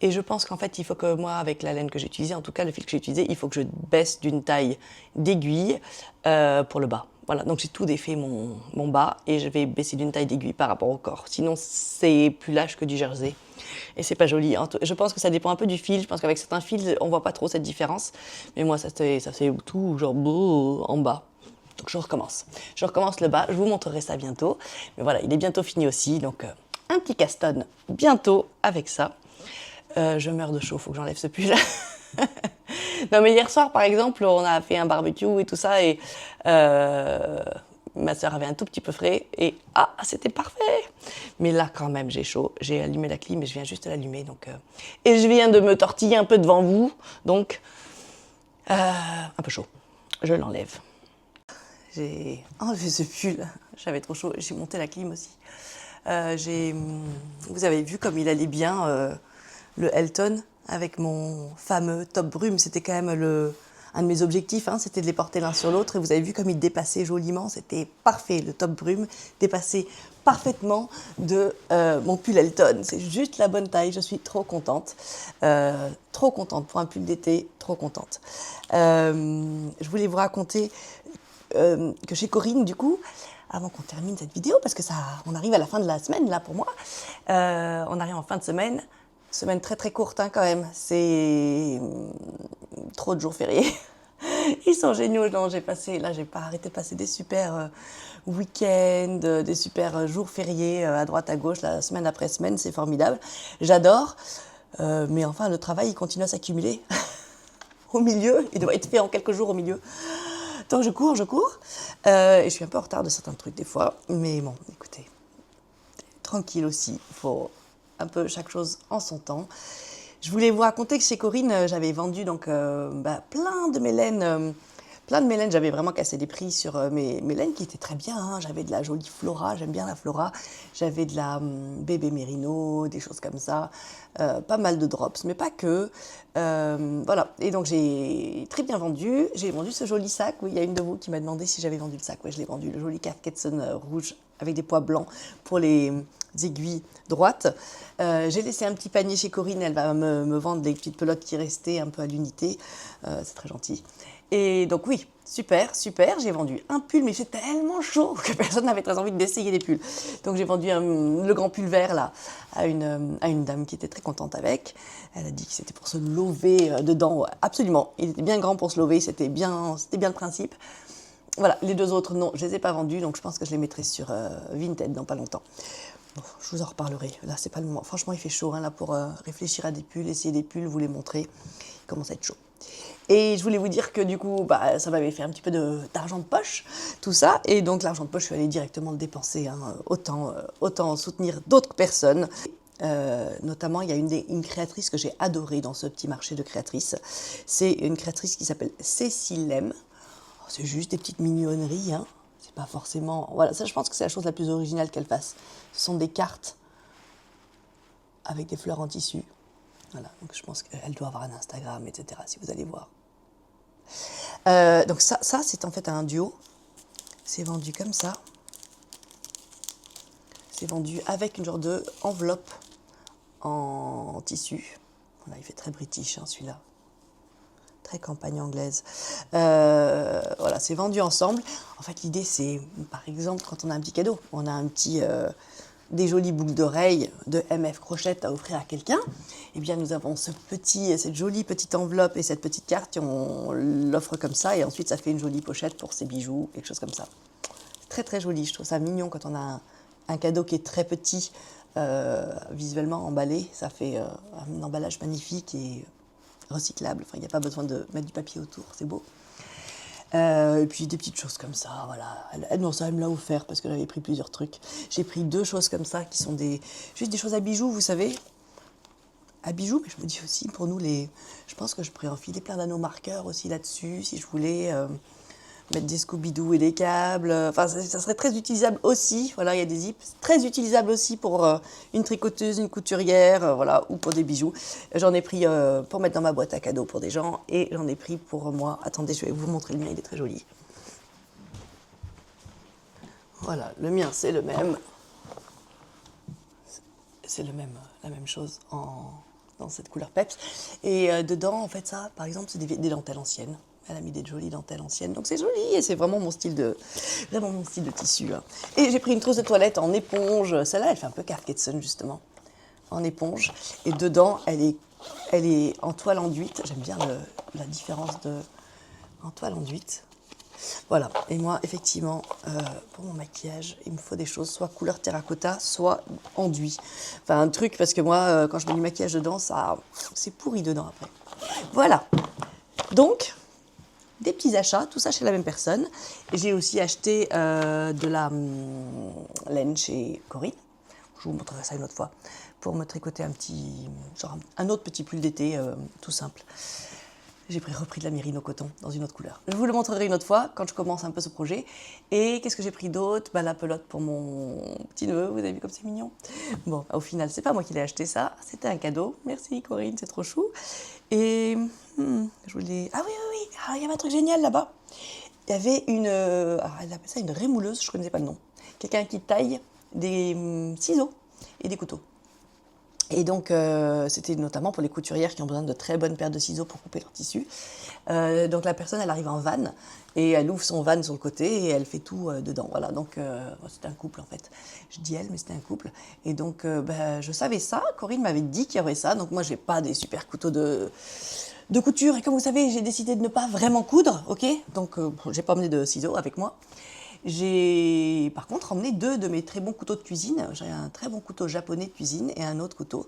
Et je pense qu'en fait, il faut que moi, avec la laine que j'ai utilisée, en tout cas le fil que j'ai utilisé, il faut que je baisse d'une taille d'aiguille pour le bas. Voilà, donc j'ai tout défait mon bas et je vais baisser d'une taille d'aiguille par rapport au corps. Sinon, c'est plus lâche que du jersey. Et c'est pas joli. Je pense que ça dépend un peu du fil. Je pense qu'avec certains fils, on voit pas trop cette différence. Mais moi, ça fait tout genre en bas. Donc je recommence. Je recommence le bas. Je vous montrerai ça bientôt. Mais voilà, il est bientôt fini aussi. Donc un petit caston bientôt avec ça. Je meurs de chaud, faut que j'enlève ce pull. Non mais hier soir par exemple on a fait un barbecue et tout ça et ma soeur avait un tout petit peu frais et c'était parfait. Mais là quand même j'ai chaud, j'ai allumé la clim et je viens juste de l'allumer donc et je viens de me tortiller un peu devant vous donc un peu chaud. Je l'enlève. J'ai enlevé ce pull, j'avais trop chaud, j'ai monté la clim aussi. Vous avez vu comme il allait bien le Elton. Avec mon fameux top brume, c'était quand même un de mes objectifs, hein, c'était de les porter l'un sur l'autre. Et vous avez vu comme il dépassait joliment, c'était parfait. Le top brume dépassait parfaitement de mon pull Elton. C'est juste la bonne taille, je suis trop contente. Trop contente pour un pull d'été, trop contente. Je voulais vous raconter que chez Corinne, du coup, avant qu'on termine cette vidéo, parce que on arrive à la fin de la semaine, là, pour moi. On arrive en fin de semaine. Semaine très très courte hein, quand même, c'est trop de jours fériés. Ils sont géniaux, j'ai pas arrêté de passer des super week-ends, des super jours fériés à droite à gauche, la semaine après semaine, c'est formidable. J'adore, mais enfin le travail il continue à s'accumuler au milieu, il doit être fait en quelques jours au milieu. Donc je cours, et je suis un peu en retard de certains trucs des fois, mais bon, écoutez, tranquille aussi, il faut... un peu chaque chose en son temps. Je voulais vous raconter que chez Corinne, j'avais vendu donc plein de mes laines. J'avais vraiment cassé des prix sur mes laines qui étaient très bien. Hein. J'avais de la jolie Flora, j'aime bien la Flora. J'avais de la bébé Merino, des choses comme ça. Pas mal de drops, mais pas que. Voilà. Et donc j'ai très bien vendu. J'ai vendu ce joli sac. Oui, il y a une de vous qui m'a demandé si j'avais vendu le sac. Oui, je l'ai vendu. Le joli Cath Kidston rouge avec des pois blancs pour les aiguilles droites. J'ai laissé un petit panier chez Corinne. Elle va me vendre les petites pelotes qui restaient un peu à l'unité. C'est très gentil. Et donc oui, super, j'ai vendu un pull, mais c'est tellement chaud que personne n'avait très envie d'essayer les pulls. Donc j'ai vendu le grand pull vert là à une dame qui était très contente avec. Elle a dit que c'était pour se lever dedans, absolument. Il était bien grand pour se lever, c'était bien le principe. Voilà, les deux autres non, je les ai pas vendus, donc je pense que je les mettrai sur Vinted dans pas longtemps. Bon, je vous en reparlerai, là c'est pas le moment. Franchement il fait chaud hein, là pour réfléchir à des pulls, essayer des pulls, vous les montrer. Il commence à être chaud. Et je voulais vous dire que du coup, ça m'avait fait un petit peu d'argent de poche, tout ça. Et donc l'argent de poche, je suis allée directement le dépenser. Hein, autant soutenir d'autres personnes. Notamment, il y a une créatrice que j'ai adorée dans ce petit marché de créatrices. C'est une créatrice qui s'appelle Cécile Lem. Oh, c'est juste des petites mignonneries, hein. C'est pas forcément... Voilà, ça, je pense que c'est la chose la plus originale qu'elle fasse. Ce sont des cartes avec des fleurs en tissu. Voilà, donc je pense qu'elle doit avoir un Instagram, etc., si vous allez voir. Donc ça c'est en fait un duo. C'est vendu comme ça. C'est vendu avec une genre de enveloppe en tissu. Voilà, il fait très british, hein, celui-là. Très campagne anglaise. Voilà, c'est vendu ensemble. En fait, l'idée, c'est, par exemple, quand on a un petit cadeau, on a un petit, des jolies boucles d'oreilles de MF Crochette à offrir à quelqu'un, eh bien, nous avons cette jolie petite enveloppe et cette petite carte, et on l'offre comme ça, et ensuite, ça fait une jolie pochette pour ses bijoux, quelque chose comme ça. C'est très, très joli. Je trouve ça mignon quand on a un cadeau qui est très petit, visuellement emballé. Ça fait un emballage magnifique et recyclable. Enfin, il n'y a pas besoin de mettre du papier autour, c'est beau. Et puis des petites choses comme ça, voilà. Non, ça, elle me l'a offert parce que j'avais pris plusieurs trucs. J'ai pris 2 choses comme ça qui sont juste des choses à bijoux, vous savez. À bijoux, mais je me dis aussi, pour nous, je pense que je pourrais enfiler plein d'anneaux marqueurs aussi là-dessus, si je voulais mettre des Scooby-Doo et des câbles. Enfin, ça serait très utilisable aussi. Voilà, il y a des zips. Très utilisable aussi pour une tricoteuse, une couturière, voilà, ou pour des bijoux. J'en ai pris pour mettre dans ma boîte à cadeaux pour des gens, et j'en ai pris pour moi. Attendez, je vais vous montrer le mien, il est très joli. Voilà, le mien, c'est le même. C'est la même chose dans cette couleur peps. Et dedans, en fait, ça, par exemple, c'est des dentelles anciennes. Elle a mis des jolies dentelles anciennes, donc c'est joli et c'est vraiment mon style de tissu. Hein. Et j'ai pris une trousse de toilette en éponge. Celle-là, elle fait un peu Carcassonne justement, en éponge. Et dedans, elle est en toile enduite. J'aime bien la différence en toile enduite. Voilà. Et moi, effectivement, pour mon maquillage, il me faut des choses soit couleur terracotta, soit enduit. Enfin, un truc parce que moi, quand je mets du maquillage dedans, c'est pourri dedans après. Voilà. Donc. Des petits achats, tout ça chez la même personne. Et j'ai aussi acheté de la laine chez Corinne. Je vous montrerai ça une autre fois. Pour me tricoter un autre petit pull d'été tout simple. J'ai repris de la mérino coton dans une autre couleur. Je vous le montrerai une autre fois quand je commence un peu ce projet. Et qu'est-ce que j'ai pris d'autre ? La pelote pour mon petit neveu. Vous avez vu comme c'est mignon ? Bon, au final, c'est pas moi qui l'ai acheté ça. C'était un cadeau. Merci Corinne, c'est trop chou. Et je voulais... Ah oui. Ah, il y avait un truc génial là-bas. Il y avait elle appelle ça une rémouleuse, je ne connaissais pas le nom. Quelqu'un qui taille des ciseaux et des couteaux. Et donc, c'était notamment pour les couturières qui ont besoin de très bonnes paires de ciseaux pour couper leur tissu. Donc, la personne, elle arrive en van et elle ouvre son van sur le côté et elle fait tout dedans. Voilà, donc c'était un couple en fait. Je dis elle, mais c'était un couple. Et donc, je savais ça. Corinne m'avait dit qu'il y aurait ça. Donc, moi, j'ai pas des super couteaux de couture. Et comme vous savez, j'ai décidé de ne pas vraiment coudre, ok ? Donc, j'ai pas emmené de ciseaux avec moi. J'ai par contre emmené 2 de mes très bons couteaux de cuisine. J'ai un très bon couteau japonais de cuisine et un autre couteau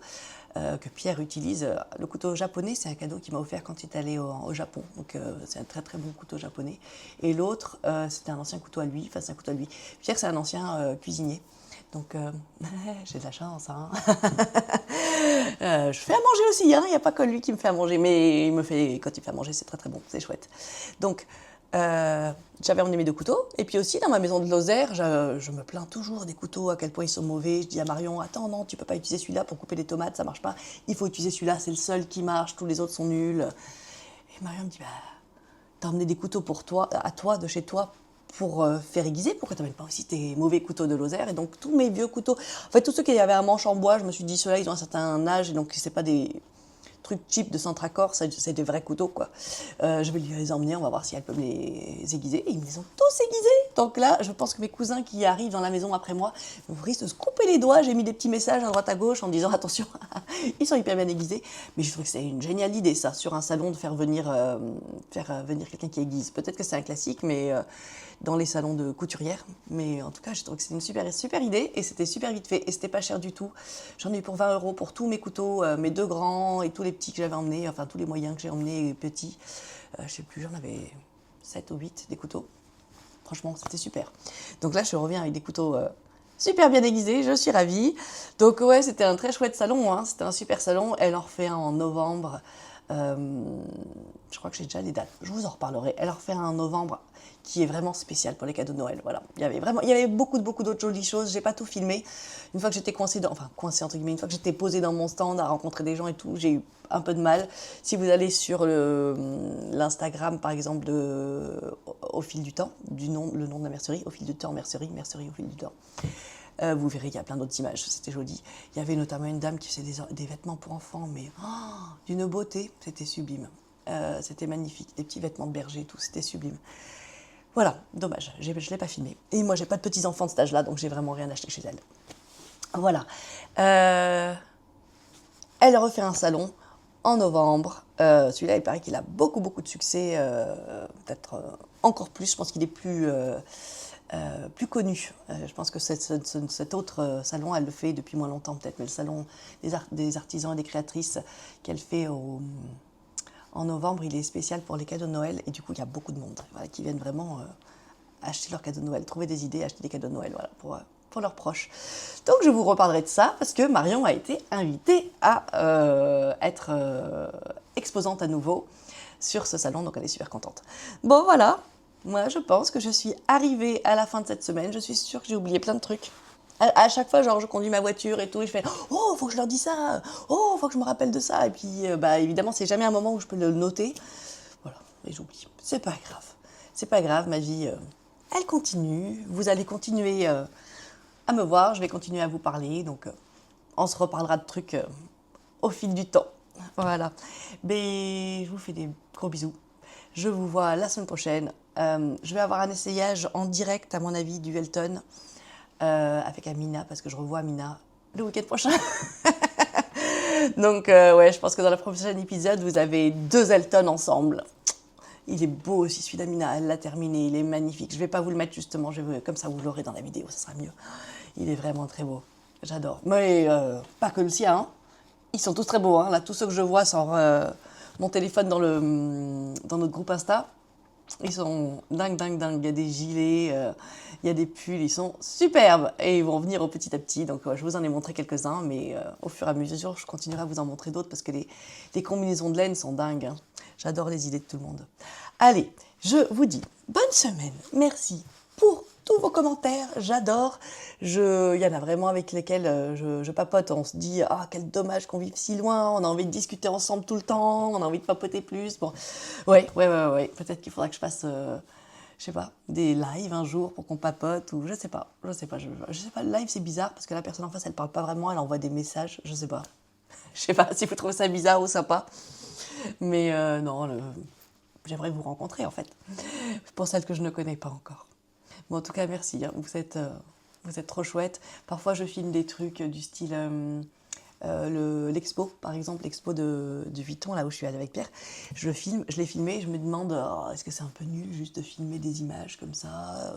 que Pierre utilise. Le couteau japonais, c'est un cadeau qu'il m'a offert quand il est allé au Japon. Donc c'est un très très bon couteau japonais. Et l'autre, c'était un ancien couteau à lui. Enfin, c'est un couteau à lui. Pierre, c'est un ancien cuisinier. Donc j'ai de la chance. Hein. Je fais à manger aussi. Il n'y a pas que lui qui me fait à manger. Mais quand il me fait à manger, c'est très très bon. C'est chouette. Donc... j'avais emmené mes 2 couteaux, et puis aussi dans ma maison de Lozère, je me plains toujours des couteaux, à quel point ils sont mauvais. Je dis à Marion, attends, non, tu peux pas utiliser celui-là pour couper des tomates, ça marche pas. Il faut utiliser celui-là, c'est le seul qui marche, tous les autres sont nuls. Et Marion me dit, t'as emmené des couteaux pour toi, à toi, de chez toi, pour faire aiguiser, pourquoi t'amènes pas aussi tes mauvais couteaux de Lozère? Et donc tous mes vieux couteaux, en fait tous ceux qui avaient un manche en bois, je me suis dit, ceux-là ils ont un certain âge, et donc c'est pas des... trucs cheap de Centracor, c'est des vrais couteaux quoi. Je vais lui les emmener, on va voir si elle peut me les aiguiser. Et ils me les ont tous aiguisés. Donc là, je pense que mes cousins qui arrivent dans la maison après moi risquent de se couper les doigts. J'ai mis des petits messages à droite à gauche en disant attention, ils sont hyper bien aiguisés. Mais je trouve que c'est une géniale idée ça, sur un salon de faire venir quelqu'un qui aiguise. Peut-être que c'est un classique, mais dans les salons de couturières. Mais en tout cas, je trouve que c'est une super idée et c'était super vite fait et c'était pas cher du tout. J'en ai eu pour 20 € pour tous mes couteaux, mes 2 grands et tous les petits que j'avais emmenés, enfin tous les moyens que j'ai emmenés petits. Je sais plus, j'en avais 7 ou 8 des couteaux. Franchement, c'était super. Donc là, je reviens avec des couteaux super bien déguisée, je suis ravie. Donc ouais, c'était un très chouette salon, hein. C'était un super salon. Elle en refait un en novembre. Je crois que j'ai déjà les dates, je vous en reparlerai. Elle en refait un en novembre qui est vraiment spécial pour les cadeaux de Noël. Voilà. Il y avait beaucoup d'autres jolies choses. J'ai pas tout filmé. Une fois que j'étais coincée entre guillemets, une fois que j'étais posée dans mon stand à rencontrer des gens et tout, j'ai eu un peu de mal. Si vous allez sur l'Instagram, par exemple, Au fil du temps, le nom de la mercerie, Au fil du temps, mercerie au fil du temps. Vous verrez, il y a plein d'autres images, c'était joli. Il y avait notamment une dame qui faisait des vêtements pour enfants, mais d'une beauté, c'était sublime. C'était magnifique, des petits vêtements de berger et tout, c'était sublime. Voilà, dommage, je ne l'ai pas filmé. Et moi, j'ai pas de petits-enfants de cet âge-là, donc j'ai vraiment rien acheté chez elle. Voilà. Elle refait un salon en novembre. Celui-là, il paraît qu'il a beaucoup de succès, peut-être encore plus. Je pense qu'il est plus connu. Je pense que cet autre salon, elle le fait depuis moins longtemps peut-être, mais le salon des artisans et des créatrices qu'elle fait en novembre, il est spécial pour les cadeaux de Noël, et du coup, il y a beaucoup de monde qui viennent vraiment acheter leurs cadeaux de Noël, trouver des idées, acheter des cadeaux de Noël pour leurs proches. Donc, je vous reparlerai de ça, parce que Marion a été invitée à être exposante à nouveau sur ce salon, donc elle est super contente. Bon, voilà. Moi, je pense que je suis arrivée à la fin de cette semaine. Je suis sûre que j'ai oublié plein de trucs. À chaque fois, genre, je conduis ma voiture et tout, et je fais « Oh, faut que je leur dise ça! Oh, faut que je me rappelle de ça !» Et puis, évidemment, c'est jamais un moment où je peux le noter. Voilà, et j'oublie. C'est pas grave. C'est pas grave, ma vie, elle continue. Vous allez continuer à me voir, je vais continuer à vous parler. Donc, on se reparlera de trucs au fil du temps. Voilà. Mais je vous fais des gros bisous. Je vous vois la semaine prochaine. Je vais avoir un essayage en direct, à mon avis, du Elton avec Amina, parce que je revois Amina le week-end prochain. Donc, ouais, je pense que dans le prochain épisode, vous avez 2 Elton ensemble. Il est beau aussi, celui d'Amina. Elle l'a terminé, il est magnifique. Je ne vais pas vous le mettre justement, comme ça vous l'aurez dans la vidéo, ça sera mieux. Il est vraiment très beau. J'adore. Mais pas que le sien. Hein. Ils sont tous très beaux. Hein. Là, tous ceux que je vois sur mon téléphone dans notre groupe Insta, ils sont dingues. Il y a des gilets, il y a des pulls, ils sont superbes. Et ils vont venir petit à petit. Donc, je vous en ai montré quelques-uns, mais au fur et à mesure, je continuerai à vous en montrer d'autres parce que les combinaisons de laine sont dingues. Hein. J'adore les idées de tout le monde. Allez, je vous dis bonne semaine. Merci pour tous vos commentaires. J'adore. Il y en a vraiment avec lesquels je papote. On se dit « Ah, quel dommage qu'on vive si loin. On a envie de discuter ensemble tout le temps. On a envie de papoter plus. » Bon, ouais. Peut-être qu'il faudra que je fasse, je sais pas, des lives un jour pour qu'on papote ou je sais pas. Le live, c'est bizarre parce que la personne en face, elle parle pas vraiment. Elle envoie des messages. Je sais pas. Je sais pas si vous trouvez ça bizarre ou sympa. Mais non, j'aimerais vous rencontrer en fait. Pour celles que je ne connais pas encore. Bon, en tout cas, merci. Hein. Vous êtes trop chouettes. Parfois, je filme des trucs du style l'expo, par exemple, l'expo de Vuitton, là où je suis allée avec Pierre. Je l'ai filmé, je me demande, est-ce que c'est un peu nul juste de filmer des images comme ça,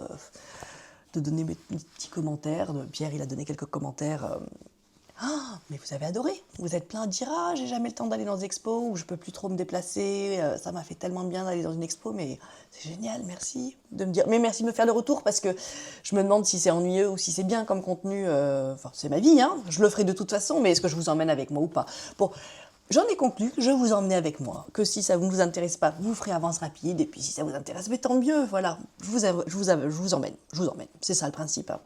de donner mes petits commentaires. Pierre, il a donné quelques commentaires. Mais vous avez adoré. Vous êtes plein à dire « j'ai jamais le temps d'aller dans des expos ou je peux plus trop me déplacer. Ça m'a fait tellement de bien d'aller dans une expo, mais c'est génial, merci de me dire. Mais merci de me faire le retour parce que je me demande si c'est ennuyeux ou si c'est bien comme contenu. Enfin, c'est ma vie, hein. Je le ferai de toute façon, mais est-ce que je vous emmène avec moi ou pas? Bon, j'en ai conclu que je vous emmenais avec moi, que si ça ne vous intéresse pas, vous ferez avance rapide, et puis si ça vous intéresse, mais tant mieux, voilà. Je vous emmène. C'est ça le principe. Hein.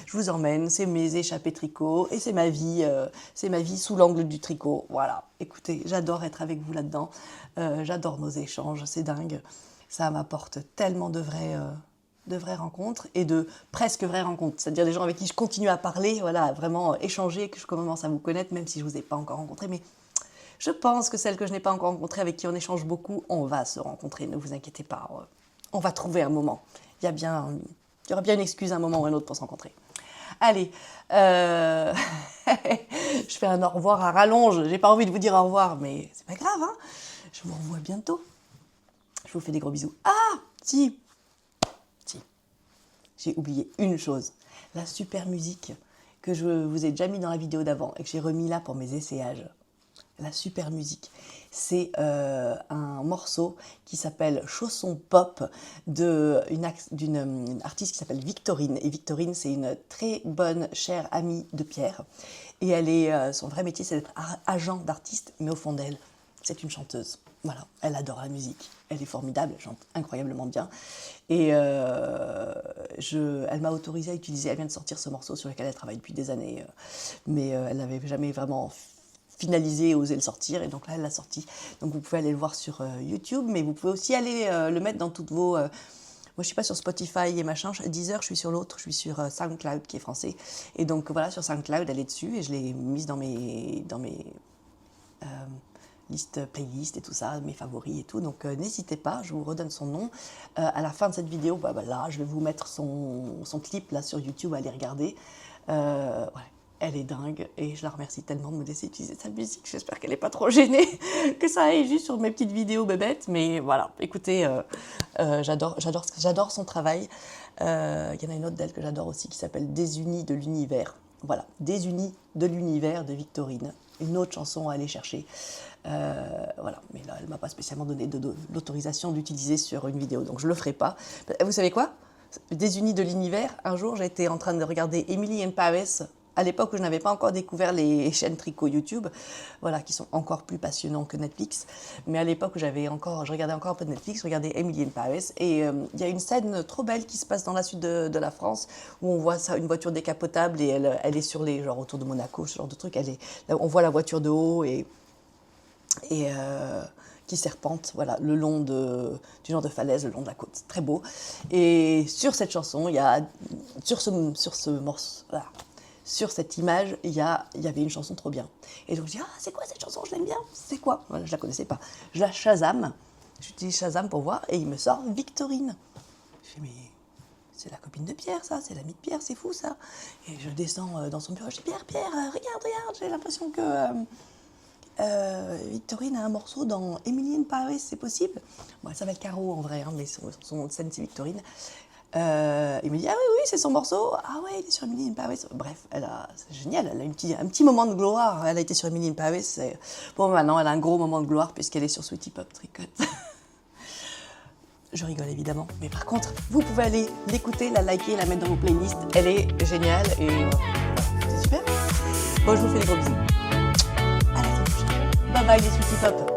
Je vous emmène, c'est mes échappées tricot, et c'est ma vie sous l'angle du tricot. Voilà. Écoutez, j'adore être avec vous là-dedans. J'adore nos échanges, c'est dingue. Ça m'apporte tellement de vraies rencontres et de presque vraies rencontres. C'est-à-dire des gens avec qui je continue à parler, voilà, vraiment échanger, que je commence à vous connaître, même si je ne vous ai pas encore rencontré, mais je pense que celles que je n'ai pas encore rencontrées, avec qui on échange beaucoup, on va se rencontrer, ne vous inquiétez pas. On va trouver un moment. Il y aura bien une excuse un moment ou un autre pour se rencontrer. Allez, je fais un au revoir à rallonge. J'ai pas envie de vous dire au revoir, mais c'est pas grave, hein. Je vous revois bientôt. Je vous fais des gros bisous. Ah, si. J'ai oublié une chose. La super musique que je vous ai déjà mis dans la vidéo d'avant et que j'ai remis là pour mes essayages. la super musique. C'est un morceau qui s'appelle Chanson pop d'une artiste qui s'appelle Victorine. Et Victorine, c'est une très bonne, chère amie de Pierre. Et elle est, son vrai métier, c'est d'être agent d'artiste, mais au fond d'elle, c'est une chanteuse. Voilà, elle adore la musique. Elle est formidable, elle chante incroyablement bien. Et elle m'a autorisée à utiliser, elle vient de sortir ce morceau sur lequel elle travaille depuis des années, mais elle n'avait jamais vraiment finalisé et osé le sortir, et donc là elle l'a sorti. Donc vous pouvez aller le voir sur YouTube, mais vous pouvez aussi aller le mettre dans toutes vos... moi je suis pas sur Spotify et machin, Deezer, je suis sur l'autre, je suis sur SoundCloud qui est français. Et donc voilà, sur SoundCloud elle est dessus et je l'ai mise dans mes listes playlist et tout ça, mes favoris et tout. Donc n'hésitez pas, je vous redonne son nom. À la fin de cette vidéo, là je vais vous mettre son clip là sur YouTube, allez regarder. Ouais. Elle est dingue et je la remercie tellement de me laisser utiliser sa musique. J'espère qu'elle n'est pas trop gênée, que ça aille juste sur mes petites vidéos bébêtes. Mais voilà, écoutez, j'adore son travail. Il y en a une autre d'elle que j'adore aussi qui s'appelle Désunis de l'univers. Voilà, Désunis de l'univers de Victorine. Une autre chanson à aller chercher. Voilà, mais là, elle ne m'a pas spécialement donné l'autorisation d'utiliser sur une vidéo, donc je ne le ferai pas. Vous savez quoi ? Désunis de l'univers, un jour, j'étais en train de regarder Emily in Paris, à l'époque où je n'avais pas encore découvert les chaînes tricot YouTube, voilà, qui sont encore plus passionnants que Netflix. Mais à l'époque où je regardais encore un peu de Netflix, je regardais Emily in Paris. Et il y a une scène trop belle qui se passe dans la sud de la France, où on voit ça, une voiture décapotable et elle est sur les, genre autour de Monaco, ce genre de truc. On voit la voiture de haut et qui serpente, voilà, le long du genre de falaise, le long de la côte. C'est très beau. Et sur cette chanson, il y a, sur ce morceau, voilà, sur cette image, il y avait une chanson trop bien. Et donc je dis, ah, c'est quoi cette chanson? Je l'aime bien. C'est quoi? Voilà, je la connaissais pas. Je la Shazam. J'utilise Shazam pour voir et il me sort Victorine. Je dis, mais c'est la copine de Pierre, ça. C'est l'amie de Pierre, c'est fou, ça. Et je descends dans son bureau. Je dis, Pierre, regarde. J'ai l'impression que Victorine a un morceau dans Emily in Paris, c'est possible? Bon, elle s'appelle Caro en vrai, hein, mais son nom de scène, c'est Victorine. Il me dit, ah oui, c'est son morceau. Ah ouais, il est sur Emily in Paris. Bref, c'est génial, elle a un petit moment de gloire. Elle a été sur Emily in Paris. Bon, maintenant, elle a un gros moment de gloire puisqu'elle est sur Sweetie Pop Tricote. Je rigole évidemment, mais par contre, vous pouvez aller l'écouter, la liker, la mettre dans vos playlists. Elle est géniale et c'est super. Bon, je vous fais des gros bisous. À la semaine prochaine. Bye bye les Sweetie Pop.